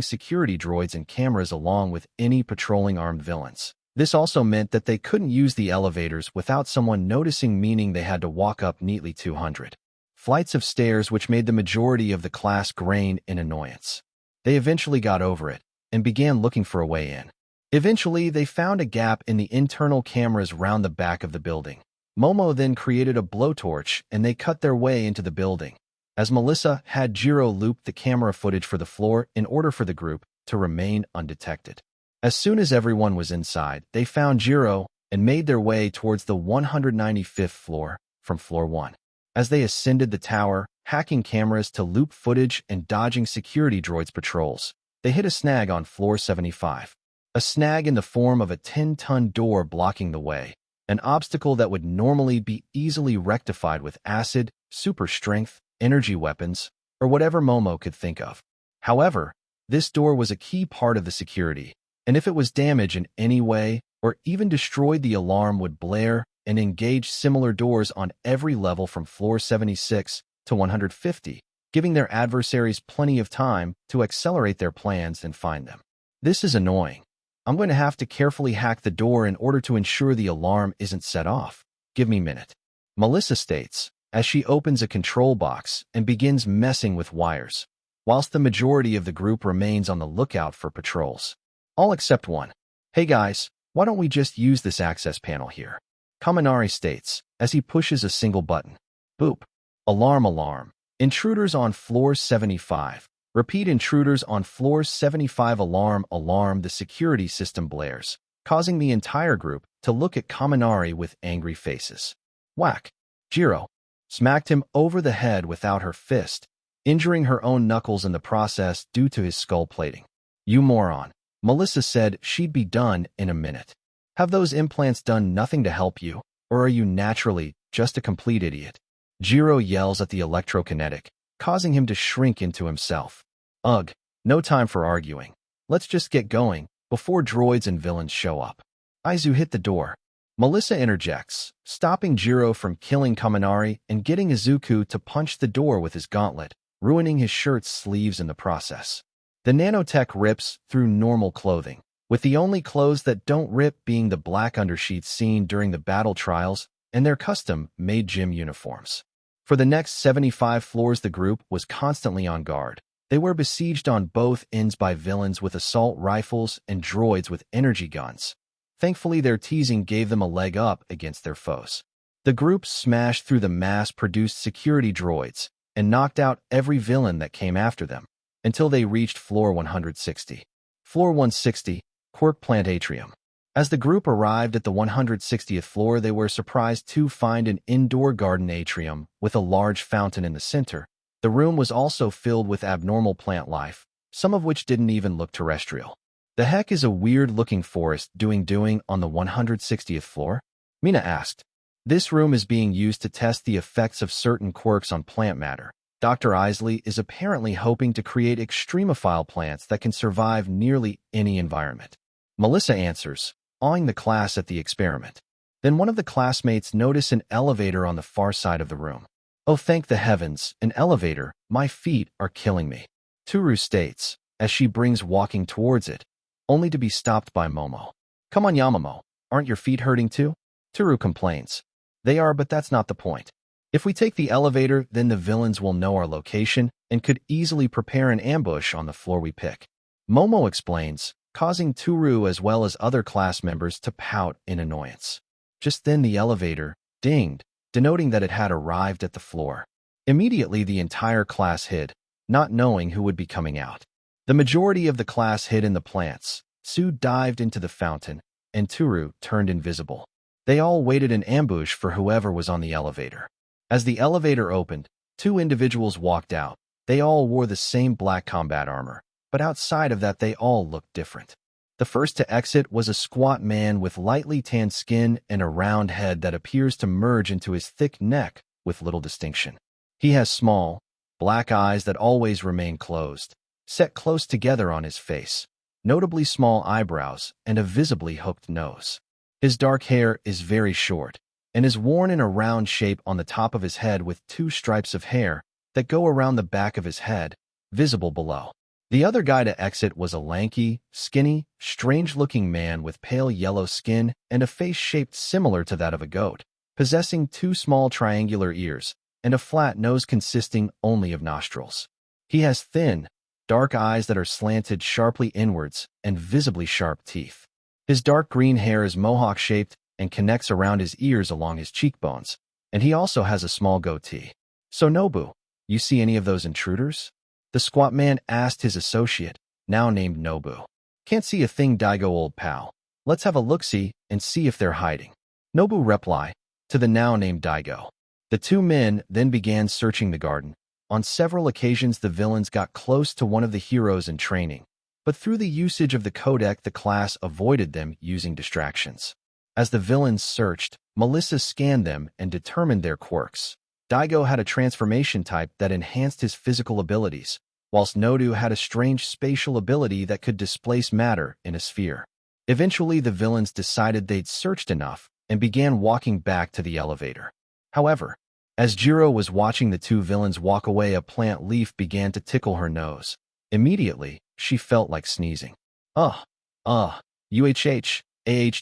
security droids and cameras along with any patrolling armed villains. This also meant that they couldn't use the elevators without someone noticing, meaning they had to walk up neatly 200 flights of stairs, which made the majority of the class groan in annoyance. They eventually got over it and began looking for a way in. Eventually, they found a gap in the internal cameras round the back of the building. Momo then created a blowtorch and they cut their way into the building, as Melissa had Jiro loop the camera footage for the floor in order for the group to remain undetected. As soon as everyone was inside, they found Jiro and made their way towards the 195th floor from floor 1. As they ascended the tower, hacking cameras to loop footage and dodging security droids patrols, they hit a snag on floor 75. A snag in the form of a 10-ton door blocking the way, an obstacle that would normally be easily rectified with acid, super strength, energy weapons, or whatever Momo could think of. However, this door was a key part of the security, and if it was damaged in any way or even destroyed, the alarm would blare and engage similar doors on every level from floor 76 to 150, giving their adversaries plenty of time to accelerate their plans and find them. This is annoying. I'm going to have to carefully hack the door in order to ensure the alarm isn't set off. Give me a minute, Melissa states, as she opens a control box and begins messing with wires, whilst the majority of the group remains on the lookout for patrols. All except one. Hey guys, why don't we just use this access panel here? Kaminari states, as he pushes a single button. Boop. Alarm, alarm. Intruders on floor 75. Repeat, intruders on floor 75. Alarm, alarm. The security system blares, causing the entire group to look at Kaminari with angry faces. Whack. Jiro smacked him over the head without her fist, injuring her own knuckles in the process due to his skull plating. You moron. Melissa said she'd be done in a minute. Have those implants done nothing to help you, or are you naturally just a complete idiot? Jiro yells at the electrokinetic, causing him to shrink into himself. Ugh, no time for arguing. Let's just get going before droids and villains show up. Izu hit the door. Melissa interjects, stopping Jiro from killing Kaminari and getting Izuku to punch the door with his gauntlet, ruining his shirt's sleeves in the process. The nanotech rips through normal clothing, with the only clothes that don't rip being the black undersheets seen during the battle trials and their custom-made gym uniforms. For the next 75 floors, the group was constantly on guard. They were besieged on both ends by villains with assault rifles and droids with energy guns. Thankfully, their teasing gave them a leg up against their foes. The group smashed through the mass-produced security droids and knocked out every villain that came after them, until they reached floor 160. Floor 160, Quirk Plant Atrium. As the group arrived at the 160th floor, they were surprised to find an indoor garden atrium with a large fountain in the center. The room was also filled with abnormal plant life, some of which didn't even look terrestrial. The heck is a weird-looking forest doing on the 160th floor? Mina asked. This room is being used to test the effects of certain quirks on plant matter. Dr. Isley is apparently hoping to create extremophile plants that can survive nearly any environment. Melissa answers, awing the class at the experiment. Then one of the classmates notice an elevator on the far side of the room. Oh, thank the heavens, an elevator, my feet are killing me. Toru states, as she brings walking towards it, only to be stopped by Momo. Come on, Yamamo, aren't your feet hurting too? Toru complains. They are, but that's not the point. If we take the elevator, then the villains will know our location and could easily prepare an ambush on the floor we pick. Momo explains, causing Toru as well as other class members to pout in annoyance. Just then the elevator dinged, denoting that it had arrived at the floor. Immediately the entire class hid, not knowing who would be coming out. The majority of the class hid in the plants. Sue dived into the fountain, and Toru turned invisible. They all waited in ambush for whoever was on the elevator. As the elevator opened, two individuals walked out. They all wore the same black combat armor, but outside of that they all looked different. The first to exit was a squat man with lightly tanned skin and a round head that appears to merge into his thick neck with little distinction. He has small, black eyes that always remain closed, set close together on his face, notably small eyebrows and a visibly hooked nose. His dark hair is very short and is worn in a round shape on the top of his head with two stripes of hair that go around the back of his head, visible below. The other guy to exit was a lanky, skinny, strange-looking man with pale yellow skin and a face shaped similar to that of a goat, possessing two small triangular ears and a flat nose consisting only of nostrils. He has thin, dark eyes that are slanted sharply inwards and visibly sharp teeth. His dark green hair is mohawk-shaped and connects around his ears along his cheekbones, and he also has a small goatee. So Nobu, you see any of those intruders? The squat man asked his associate, now named Nobu. Can't see a thing, Daigo, old pal. Let's have a look-see and see if they're hiding. Nobu replied to the now named Daigo. The two men then began searching the garden. On several occasions the villains got close to one of the heroes in training, but through the usage of the codec the class avoided them using distractions. As the villains searched, Melissa scanned them and determined their quirks. Daigo had a transformation type that enhanced his physical abilities, whilst Nodu had a strange spatial ability that could displace matter in a sphere. Eventually, the villains decided they'd searched enough and began walking back to the elevator. However, as Jiro was watching the two villains walk away, a plant leaf began to tickle her nose. Immediately, she felt like sneezing.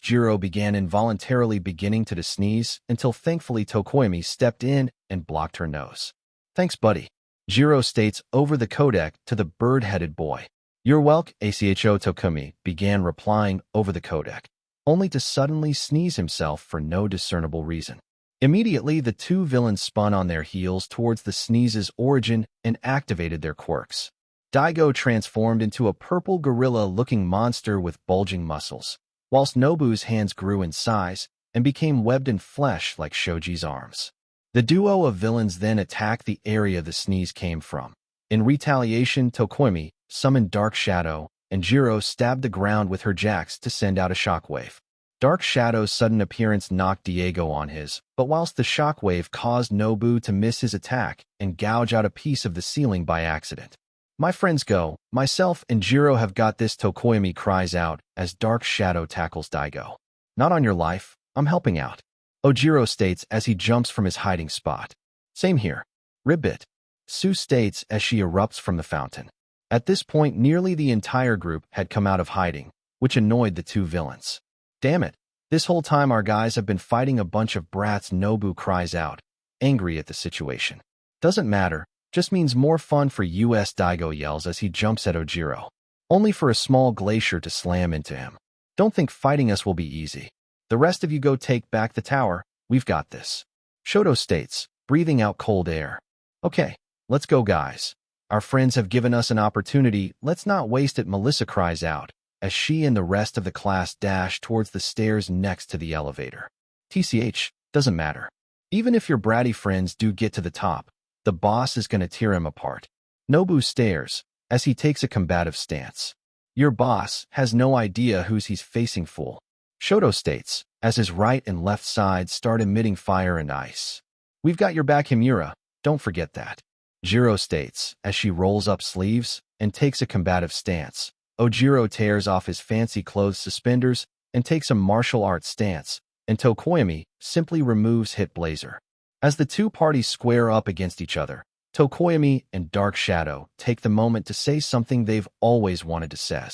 Jiro began involuntarily beginning to sneeze until thankfully Tokoyami stepped in and blocked her nose. Thanks, buddy. Jiro states over the codec to the bird-headed boy. You're welcome, Acho. Tokoyami began replying over the codec, only to suddenly sneeze himself for no discernible reason. Immediately, the two villains spun on their heels towards the sneeze's origin and activated their quirks. Daigo transformed into a purple gorilla-looking monster with bulging muscles, whilst Nobu's hands grew in size and became webbed in flesh like Shoji's arms. The duo of villains then attacked the area the sneeze came from. In retaliation, Tokoyami summoned Dark Shadow, and Jiro stabbed the ground with her jax to send out a shockwave. Dark Shadow's sudden appearance knocked Diego on his, but whilst the shockwave caused Nobu to miss his attack and gouge out a piece of the ceiling by accident. My friends go, myself and Jiro have got this, Tokoyami cries out as Dark Shadow tackles Daigo. Not on your life, I'm helping out. Ojiro states as he jumps from his hiding spot. Same here. Ribbit. Sue states as she erupts from the fountain. At this point, nearly the entire group had come out of hiding, which annoyed the two villains. Damn it. This whole time our guys have been fighting a bunch of brats, Nobu cries out, angry at the situation. Doesn't matter, just means more fun for us, Daigo yells as he jumps at Ojiro. Only for a small glacier to slam into him. Don't think fighting us will be easy. The rest of you go take back the tower, we've got this. Shoto states, breathing out cold air. Okay, let's go guys. Our friends have given us an opportunity, let's not waste it, Melissa cries out, as she and the rest of the class dash towards the stairs next to the elevator. TCH, doesn't matter. Even if your bratty friends do get to the top, the boss is gonna tear him apart. Nobu stares, as he takes a combative stance. Your boss has no idea who's he's facing, fool. Shoto states, as his right and left sides start emitting fire and ice. We've got your back, Himura, don't forget that. Jiro states, as she rolls up sleeves and takes a combative stance. Ojiro tears off his fancy clothes suspenders and takes a martial arts stance, and Tokoyami simply removes Hit Blazer. As the two parties square up against each other, Tokoyami and Dark Shadow take the moment to say something they've always wanted to say.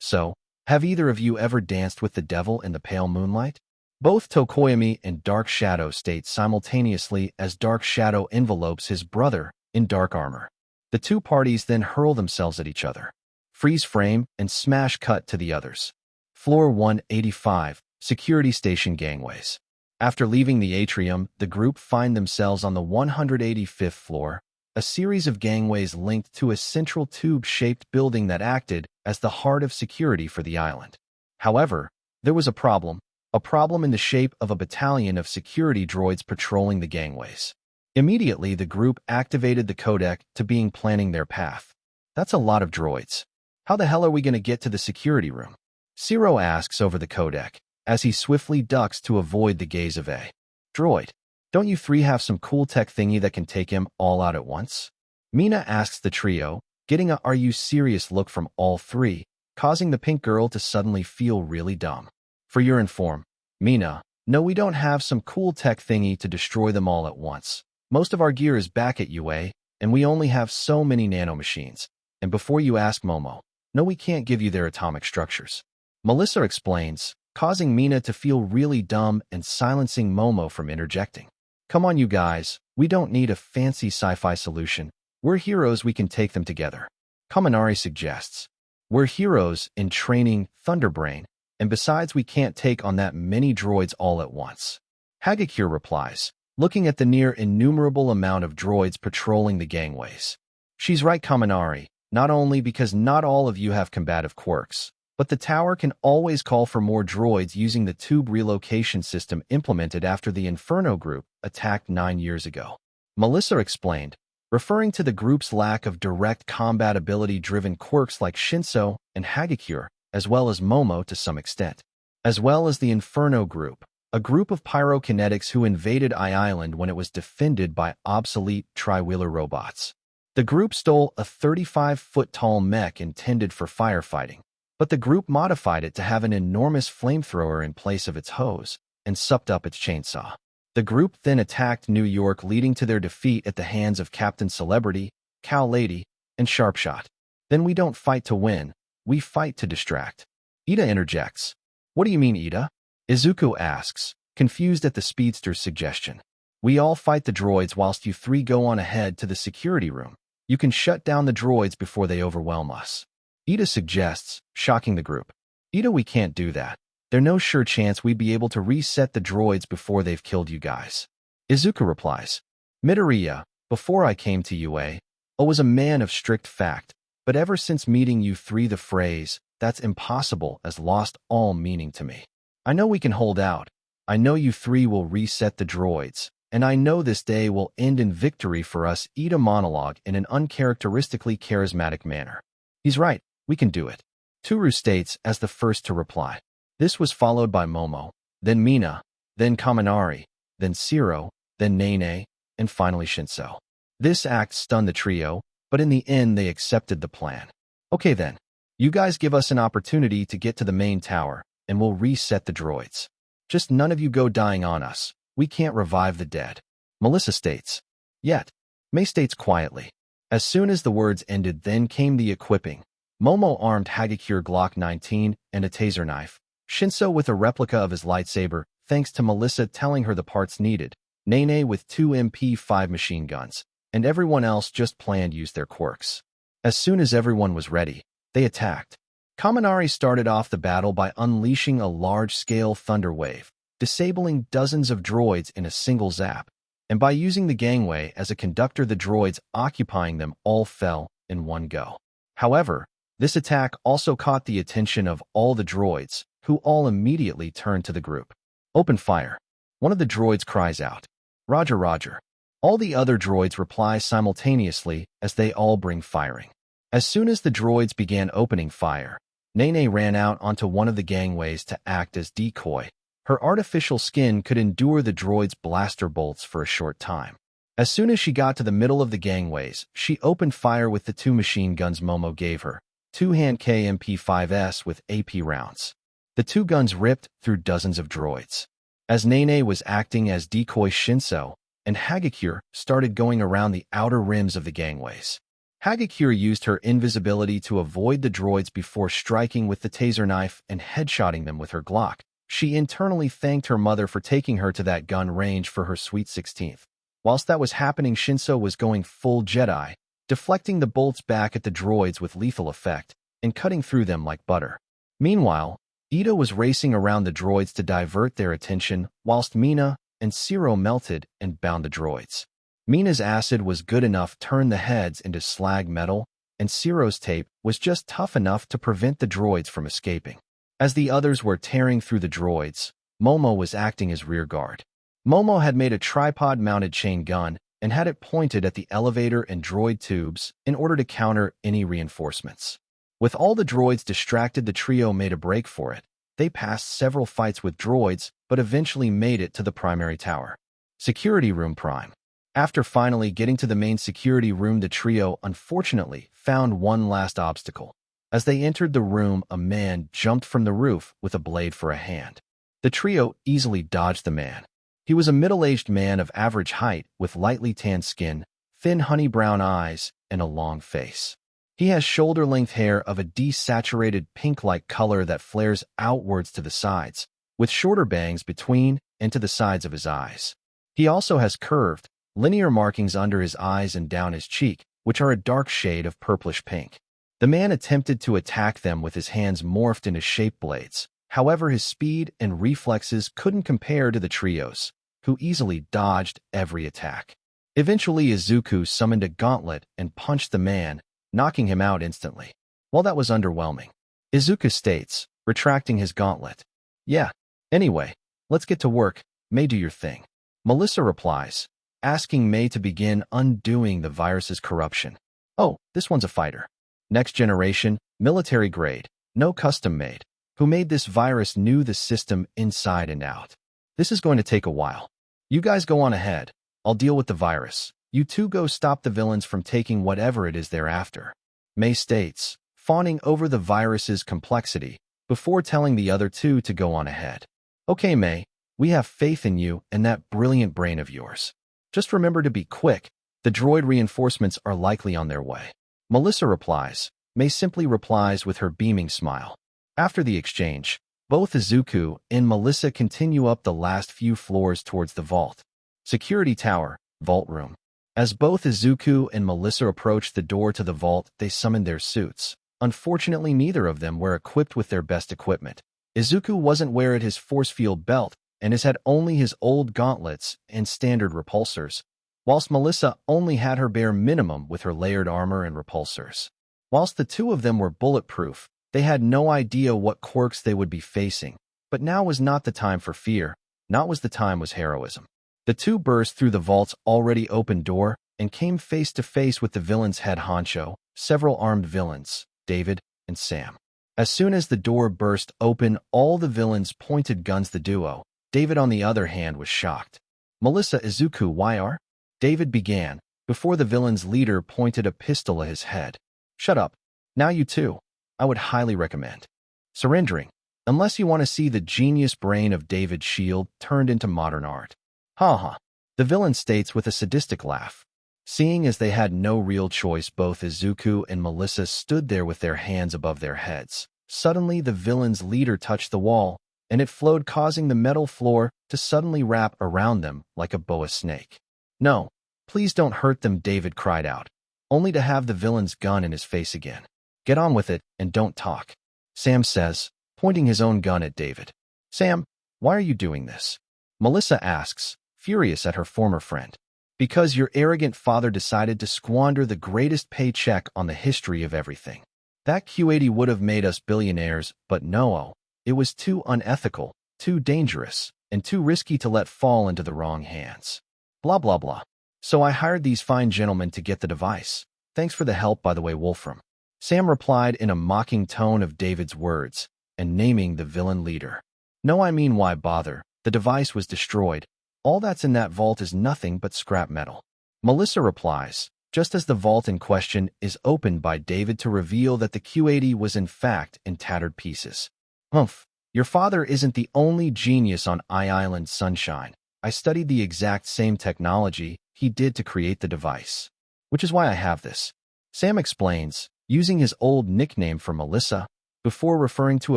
So, have either of you ever danced with the devil in the pale moonlight? Both Tokoyami and Dark Shadow state simultaneously as Dark Shadow envelopes his brother in dark armor. The two parties then hurl themselves at each other. Freeze frame and smash cut to the others. Floor 185, Security Station Gangways. After leaving the atrium, the group find themselves on the 185th floor, a series of gangways linked to a central tube-shaped building that acted as the heart of security for the island. However, there was a problem in the shape of a battalion of security droids patrolling the gangways. Immediately, the group activated the codec to being planning their path. That's a lot of droids. How the hell are we going to get to the security room? Zero asks over the codec, as he swiftly ducks to avoid the gaze of a droid. Don't you three have some cool tech thingy that can take him all out at once? Mina asks the trio, getting a "are you serious" look from all three, causing the pink girl to suddenly feel really dumb. For your inform, Mina, no, we don't have some cool tech thingy to destroy them all at once. Most of our gear is back at UA, and we only have so many nanomachines. And before you ask Momo, no, we can't give you their atomic structures. Melissa explains, causing Mina to feel really dumb and silencing Momo from interjecting. Come on, you guys, we don't need a fancy sci-fi solution. We're heroes, we can take them together. Kaminari suggests. We're heroes in training Thunderbrain, and besides we can't take on that many droids all at once. Hagakure replies, looking at the near innumerable amount of droids patrolling the gangways. She's right, Kaminari, not only because not all of you have combative quirks, but the tower can always call for more droids using the tube relocation system implemented after the Inferno group attacked 9 years ago. Melissa explained, referring to the group's lack of direct combat ability-driven quirks like Shinso and Hagakure, as well as Momo to some extent. as well as the Inferno Group, a group of pyrokinetics who invaded Island when it was defended by obsolete tri-wheeler robots. The group stole a 35-foot-tall mech intended for firefighting, but the group modified it to have an enormous flamethrower in place of its hose and supped up its chainsaw. The group then attacked New York, leading to their defeat at the hands of Captain Celebrity, Cow Lady, and Sharpshot. Then we don't fight to win, we fight to distract. Ida interjects. What do you mean, Ida? Izuku asks, confused at the speedster's suggestion. We all fight the droids whilst you three go on ahead to the security room. You can shut down the droids before they overwhelm us. Ida suggests, shocking the group. Ida, we can't do that. There's no sure chance we'd be able to reset the droids before they've killed you guys. Izuku replies. Midoriya, before I came to UA, I was a man of strict fact, but ever since meeting you three the phrase, that's impossible, has lost all meaning to me. I know we can hold out. I know you three will reset the droids, and I know this day will end in victory for us. Ida monologue in an uncharacteristically charismatic manner. He's right, we can do it. Toru states as the first to reply. This was followed by Momo, then Mina, then Kaminari, then Siro, then Nene, and finally Shinso. This act stunned the trio, but in the end they accepted the plan. Okay then, you guys give us an opportunity to get to the main tower, and we'll reset the droids. Just none of you go dying on us. We can't revive the dead. Melissa states. Yet. May states quietly. As soon as the words ended, then came the equipping. Momo armed Hagakure Glock 19 and a taser knife. Shinso with a replica of his lightsaber, thanks to Melissa telling her the parts needed. Nene with 2 MP5 machine guns, and everyone else just planned use their quirks. As soon as everyone was ready, they attacked. Kaminari started off the battle by unleashing a large-scale thunder wave, disabling dozens of droids in a single zap, and by using the gangway as a conductor, the droids occupying them all fell in one go. However, this attack also caught the attention of all the droids, who all immediately turned to the group. Open fire. One of the droids cries out. Roger, Roger. All the other droids reply simultaneously as they all bring firing. As soon as the droids began opening fire, Nene ran out onto one of the gangways to act as decoy. Her artificial skin could endure the droids' blaster bolts for a short time. As soon as she got to the middle of the gangways, she opened fire with the 2 machine guns Momo gave her, 2-hand KMP-5S with AP rounds. The 2 guns ripped through dozens of droids. As Nene was acting as decoy, Shinso and Hagakure started going around the outer rims of the gangways. Hagakure used her invisibility to avoid the droids before striking with the taser knife and headshotting them with her Glock. She internally thanked her mother for taking her to that gun range for her sweet 16th. Whilst that was happening, Shinso was going full Jedi, deflecting the bolts back at the droids with lethal effect and cutting through them like butter. Meanwhile, Ida was racing around the droids to divert their attention, whilst Mina and Siro melted and bound the droids. Mina's acid was good enough to turn the heads into slag metal, and Siro's tape was just tough enough to prevent the droids from escaping. As the others were tearing through the droids, Momo was acting as rear guard. Momo had made a tripod-mounted chain gun and had it pointed at the elevator and droid tubes in order to counter any reinforcements. With all the droids distracted, the trio made a break for it. They passed several fights with droids, but eventually made it to the primary tower. Security Room Prime. After finally getting to the main security room, the trio unfortunately found one last obstacle. As they entered the room, a man jumped from the roof with a blade for a hand. The trio easily dodged the man. He was a middle-aged man of average height with lightly tanned skin, thin honey-brown eyes, and a long face. He has shoulder-length hair of a desaturated pink-like color that flares outwards to the sides, with shorter bangs between and to the sides of his eyes. He also has curved, linear markings under his eyes and down his cheek, which are a dark shade of purplish pink. The man attempted to attack them with his hands morphed into shape blades. However, his speed and reflexes couldn't compare to the trio's, who easily dodged every attack. Eventually, Izuku summoned a gauntlet and punched the man, knocking him out instantly. While that was underwhelming, Izuku states, retracting his gauntlet. Yeah, anyway, let's get to work. May, do your thing. Melissa replies, asking May to begin undoing the virus's corruption. Oh, this one's a fighter. Next generation, military grade, no custom made. who made this virus knew the system inside and out. This is going to take a while. You guys go on ahead. I'll deal with the virus. You two go stop the villains from taking whatever it is they're after. May states, fawning over the virus's complexity, before telling the other two to go on ahead. Okay, May, we have faith in you and that brilliant brain of yours. Just remember to be quick. The droid reinforcements are likely on their way. Melissa replies. May simply replies with her beaming smile. After the exchange, both Izuku and Melissa continue up the last few floors towards the vault. Security tower, vault room. As both Izuku and Melissa approach the door to the vault, they summon their suits. Unfortunately, neither of them were equipped with their best equipment. Izuku wasn't wearing his force field belt and has had only his old gauntlets and standard repulsors, whilst Melissa only had her bare minimum with her layered armor and repulsors. Whilst the two of them were bulletproof, they had no idea what quirks they would be facing, but now was not the time for fear, not was the time was heroism. The two burst through the vault's already open door and came face to face with the villain's head honcho, several armed villains, David and Sam. As soon as the door burst open, all the villains pointed guns the duo. David, on the other hand, was shocked. Melissa, Izuku, YR? David began, before the villain's leader pointed a pistol at his head. Shut up. Now you too. I would highly recommend surrendering, unless you want to see the genius brain of David's shield turned into modern art. Ha, the villain states with a sadistic laugh. Seeing as they had no real choice, both Izuku and Melissa stood there with their hands above their heads. Suddenly, the villain's leader touched the wall, and it flowed, causing the metal floor to suddenly wrap around them like a boa snake. No, please don't hurt them, David cried out, only to have the villain's gun in his face again. Get on with it and don't talk, Sam says, pointing his own gun at David. Sam, why are you doing this? Melissa asks, furious at her former friend. Because your arrogant father decided to squander the greatest paycheck on the history of everything. That Q80 would have made us billionaires, but no, it was too unethical, too dangerous, and too risky to let fall into the wrong hands. Blah, blah, blah. So I hired these fine gentlemen to get the device. Thanks for the help, by the way, Wolfram. Sam replied in a mocking tone of David's words, and naming the villain leader. No, I mean, why bother? The device was destroyed. All that's in that vault is nothing but scrap metal. Melissa replies, just as the vault in question is opened by David to reveal that the Q80 was in fact in tattered pieces. Humph, your father isn't the only genius on Island Sunshine. I studied the exact same technology he did to create the device, which is why I have this. Sam explains, using his old nickname for Melissa, before referring to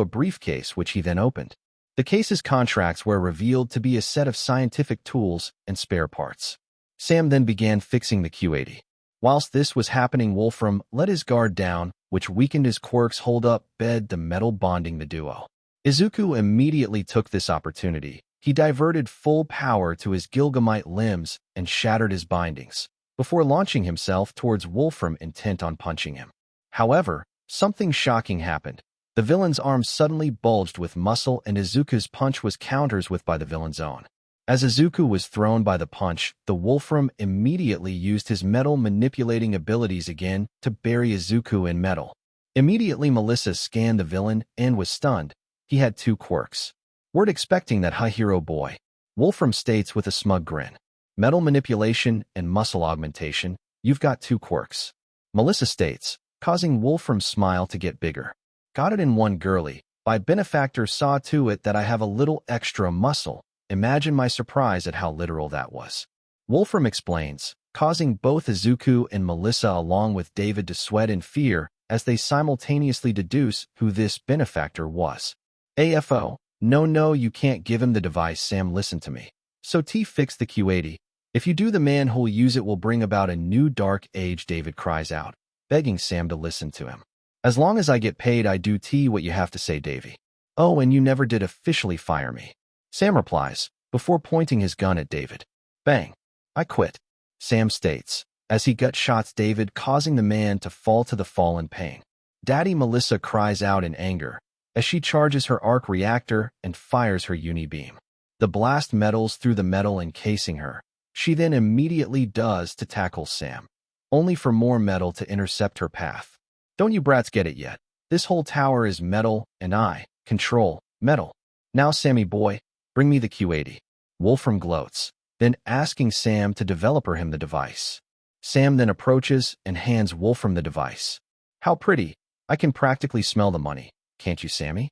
a briefcase which he then opened. The case's contracts were revealed to be a set of scientific tools and spare parts. Sam then began fixing the Q80. Whilst this was happening, Wolfram let his guard down, which weakened his quirks hold up bed the metal bonding the duo. Izuku immediately took this opportunity. He diverted full power to his Gilgamite limbs and shattered his bindings, before launching himself towards Wolfram intent on punching him. However, something shocking happened. The villain's arm suddenly bulged with muscle and Izuku's punch was countered with by the villain's own. As Izuku was thrown by the punch, the Wolfram immediately used his metal manipulating abilities again to bury Izuku in metal. Immediately Melissa scanned the villain and was stunned. He had two quirks. Weren't expecting that, huh, hero boy? Wolfram states with a smug grin. Metal manipulation and muscle augmentation, you've got two quirks. Melissa states, causing Wolfram's smile to get bigger. Got it in one, girly. My benefactor saw to it that I have a little extra muscle. Imagine my surprise at how literal that was. Wolfram explains, causing both Izuku and Melissa along with David to sweat in fear as they simultaneously deduce who this benefactor was. AFO, no, you can't give him the device, Sam, listen to me. So T fixed the Q80. If you do, the man who'll use it will bring about a new dark age, David cries out, begging Sam to listen to him. As long as I get paid, I do T what you have to say, Davy. Oh, and you never did officially fire me. Sam replies, before pointing his gun at David. Bang. I quit. Sam states, as he gut shots David, causing the man to fall to the fall in pain. Daddy, Melissa cries out in anger, as she charges her arc reactor and fires her uni-beam. The blast metals through the metal encasing her. She then immediately does to tackle Sam, only for more metal to intercept her path. Don't you brats get it yet? This whole tower is metal, and I, control, metal. Now Sammy boy, bring me the Q80. Wolfram gloats, then asking Sam to developer him the device. Sam then approaches and hands Wolfram the device. How pretty, I can practically smell the money, can't you Sammy?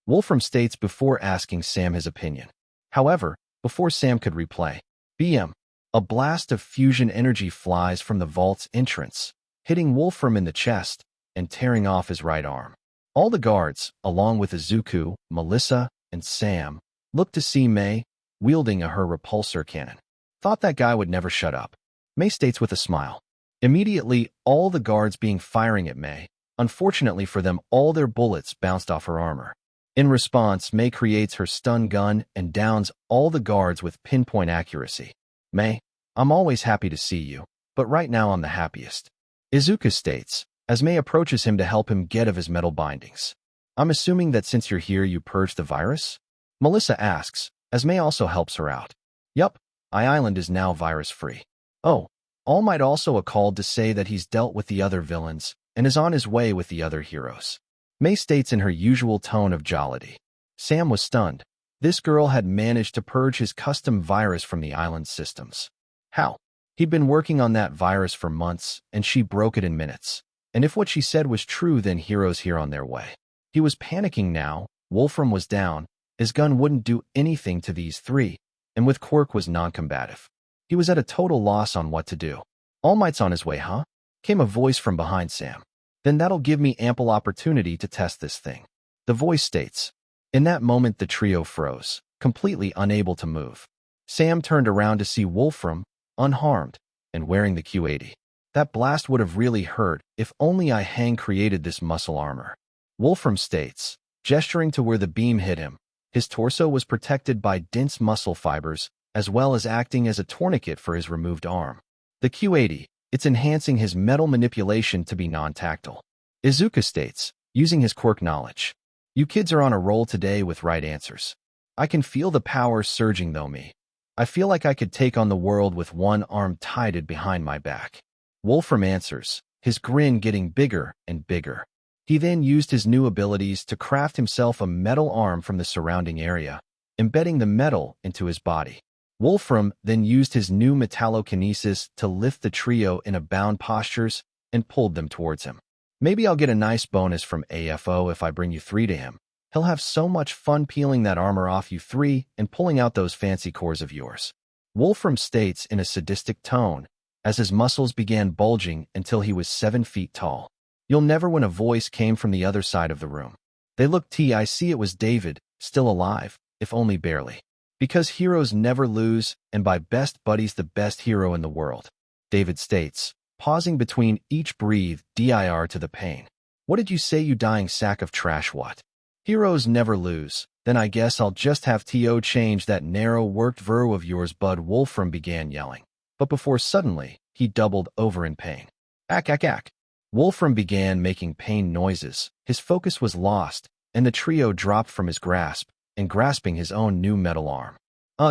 Wolfram states before asking Sam his opinion. However, before Sam could reply, BM, a blast of fusion energy flies from the vault's entrance, hitting Wolfram in the chest and tearing off his right arm. All the guards, along with Izuku, Melissa, and Sam, looked to see May, wielding her repulsor cannon. Thought that guy would never shut up. May states with a smile. Immediately, all the guards being firing at May. Unfortunately for them, all their bullets bounced off her armor. In response, May creates her stun gun and downs all the guards with pinpoint accuracy. May, I'm always happy to see you, but right now I'm the happiest. Izuku states, as May approaches him to help him get of his metal bindings. I'm assuming that since you're here you purged the virus? Melissa asks, as May also helps her out. Yup, Island is now virus-free. Oh, All Might also called to say that he's dealt with the other villains and is on his way with the other heroes. May states in her usual tone of jollity. Sam was stunned. This girl had managed to purge his custom virus from the island's systems. How? He'd been working on that virus for months, and she broke it in minutes. And if what she said was true, then heroes here on their way. He was panicking now. Wolfram was down. His gun wouldn't do anything to these three, and with Quirk was non-combative. He was at a total loss on what to do. All Might's on his way, huh? Came a voice from behind Sam. Then that'll give me ample opportunity to test this thing. The voice states. In that moment the trio froze, completely unable to move. Sam turned around to see Wolfram, unharmed, and wearing the Q80. That blast would have really hurt if only I had created this muscle armor. Wolfram states, gesturing to where the beam hit him. His torso was protected by dense muscle fibers, as well as acting as a tourniquet for his removed arm. The Q80, it's enhancing his metal manipulation to be non-tactile. Izuku states, using his quirk knowledge. You kids are on a roll today with right answers. I can feel the power surging though me. I feel like I could take on the world with one arm tied behind my back. Wolfram answers, his grin getting bigger and bigger. He then used his new abilities to craft himself a metal arm from the surrounding area, embedding the metal into his body. Wolfram then used his new metallokinesis to lift the trio in a bound postures and pulled them towards him. Maybe I'll get a nice bonus from AFO if I bring you three to him. He'll have so much fun peeling that armor off you three and pulling out those fancy cores of yours. Wolfram states in a sadistic tone, as his muscles began bulging until he was 7 feet tall. You'll never when a voice came from the other side of the room. They looked I see it was David, still alive, if only barely. Because heroes never lose, and by best buddies the best hero in the world. David states, pausing between each breathe, dir to the pain. What did you say you dying sack of trash what? Heroes never lose, then I guess I'll just have to change that narrow-worked verb of yours bud Wolfram began yelling. But before suddenly, he doubled over in pain. Ack ack ack. Wolfram began making pain noises. His focus was lost, and the trio dropped from his grasp, and grasping his own new metal arm.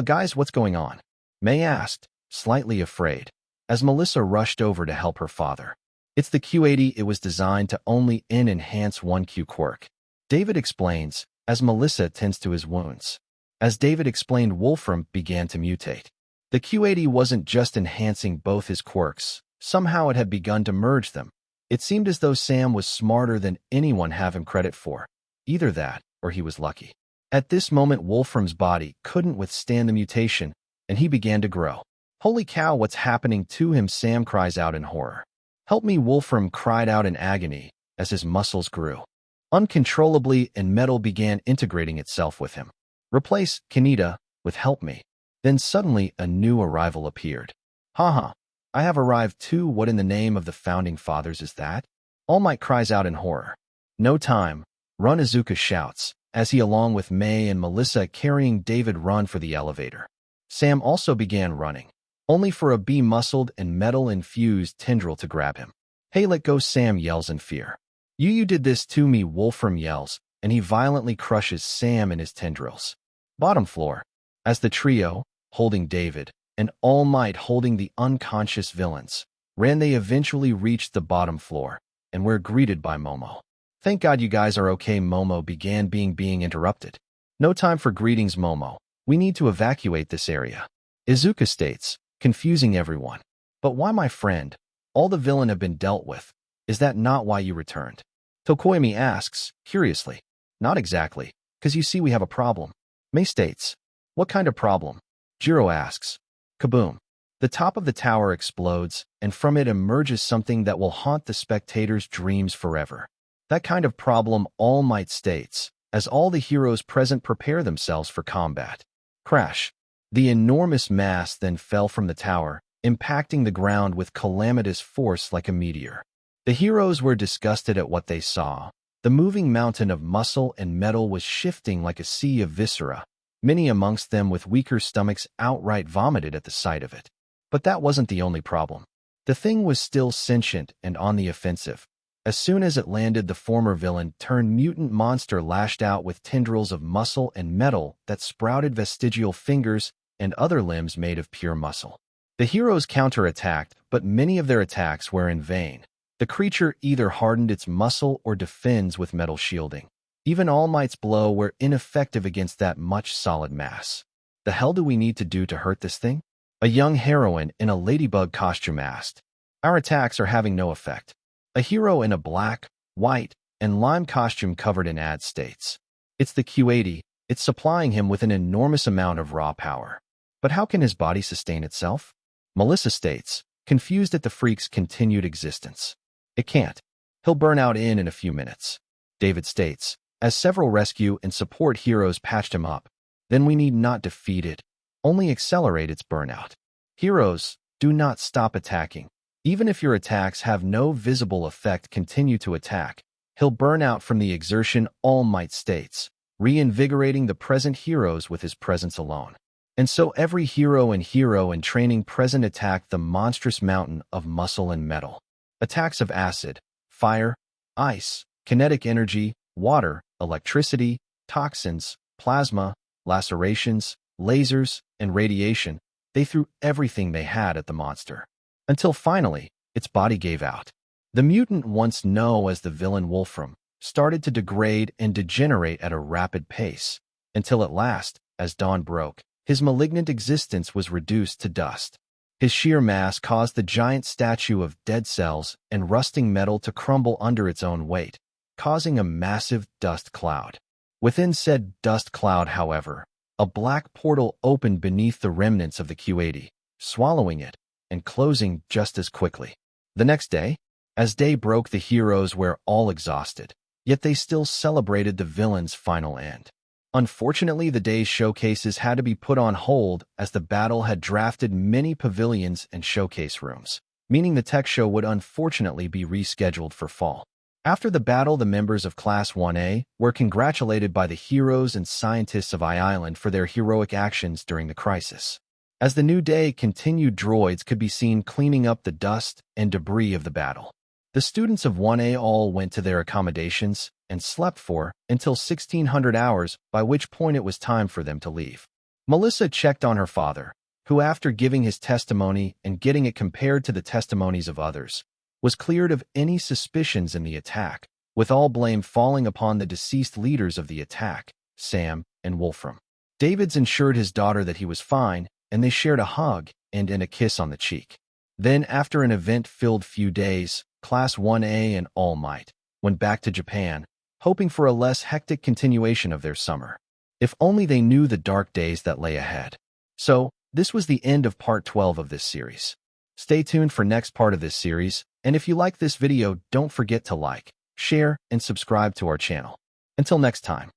Guys, what's going on? May asked, slightly afraid, as Melissa rushed over to help her father. It's the Q80. It was designed to only enhance one Q quirk. David explains, as Melissa tends to his wounds. As David explained, Wolfram began to mutate. The Q80 wasn't just enhancing both his quirks. Somehow it had begun to merge them. It seemed as though Sam was smarter than anyone have him credit for. Either that, or he was lucky. At this moment, Wolfram's body couldn't withstand the mutation, and he began to grow. Holy cow, what's happening to him? Sam cries out in horror. Help me, Wolfram cried out in agony as his muscles grew. Uncontrollably, and metal began integrating itself with him. Replace Kaneda with help me. Then suddenly a new arrival appeared. Haha, I have arrived too. What in the name of the founding fathers is that? All Might cries out in horror. No time. Run, Izuku shouts, as he along with May and Melissa carrying David run for the elevator. Sam also began running, only for a bee-muscled and metal-infused tendril to grab him. Hey, let go, Sam yells in fear. You did this to me, Wolfram yells, and he violently crushes Sam and his tendrils. Bottom floor. As the trio, holding David, and All Might holding the unconscious villains, ran, they eventually reached the bottom floor, and were greeted by Momo. Thank God you guys are okay. Momo began being interrupted. No time for greetings, Momo. We need to evacuate this area. Izuku states, confusing everyone. But why, my friend? All the villain have been dealt with. Is that not why you returned? Tokoyami asks, curiously. Not exactly, because you see we have a problem. Mei states, what kind of problem? Jiro asks. Kaboom. The top of the tower explodes, and from it emerges something that will haunt the spectator's dreams forever. That kind of problem, All Might states, as all the heroes present prepare themselves for combat. Crash. The enormous mass then fell from the tower, impacting the ground with calamitous force like a meteor. The heroes were disgusted at what they saw. The moving mountain of muscle and metal was shifting like a sea of viscera. Many amongst them with weaker stomachs outright vomited at the sight of it. But that wasn't the only problem. The thing was still sentient and on the offensive. As soon as it landed, the former villain-turned-mutant monster lashed out with tendrils of muscle and metal that sprouted vestigial fingers and other limbs made of pure muscle. The heroes counterattacked, but many of their attacks were in vain. The creature either hardened its muscle or defends with metal shielding. Even All Might's blow were ineffective against that much solid mass. The hell do we need to do to hurt this thing? A young heroine in a ladybug costume asked. Our attacks are having no effect. A hero in a black, white, and lime costume covered in ad states. It's the Q80, it's supplying him with an enormous amount of raw power. But how can his body sustain itself? Melissa states, confused at the freak's continued existence. It can't. He'll burn out in a few minutes. David states, as several rescue and support heroes patched him up. Then we need not defeat it, only accelerate its burnout. Heroes, do not stop attacking. Even if your attacks have no visible effect, continue to attack. He'll burn out from the exertion, All Might states, reinvigorating the present heroes with his presence alone. And so every hero in training present attacked the monstrous mountain of muscle and metal. Attacks of acid, fire, ice, kinetic energy, water, electricity, toxins, plasma, lacerations, lasers, and radiation. They threw everything they had at the monster. Until finally, its body gave out. The mutant, once known as the villain Wolfram, started to degrade and degenerate at a rapid pace, until at last, as dawn broke, his malignant existence was reduced to dust. His sheer mass caused the giant statue of dead cells and rusting metal to crumble under its own weight, causing a massive dust cloud. Within said dust cloud, however, a black portal opened beneath the remnants of the Q80, swallowing it, and closing just as quickly. The next day, as day broke, the heroes were all exhausted, yet they still celebrated the villain's final end. Unfortunately, the day's showcases had to be put on hold as the battle had drafted many pavilions and showcase rooms, meaning the tech show would unfortunately be rescheduled for fall. After the battle, the members of Class 1A were congratulated by the heroes and scientists of I-Island for their heroic actions during the crisis. As the new day continued, droids could be seen cleaning up the dust and debris of the battle. The students of 1A all went to their accommodations and slept for until 1600 hours, by which point it was time for them to leave. Melissa checked on her father, who, after giving his testimony and getting it compared to the testimonies of others, was cleared of any suspicions in the attack, with all blame falling upon the deceased leaders of the attack, Sam and Wolfram. Davids ensured his daughter that he was fine, and they shared a hug and a kiss on the cheek. Then, after an event-filled few days, Class 1A and All Might went back to Japan, hoping for a less hectic continuation of their summer. If only they knew the dark days that lay ahead. So, this was the end of Part 12 of this series. Stay tuned for next part of this series, and if you like this video, don't forget to like, share, and subscribe to our channel. Until next time.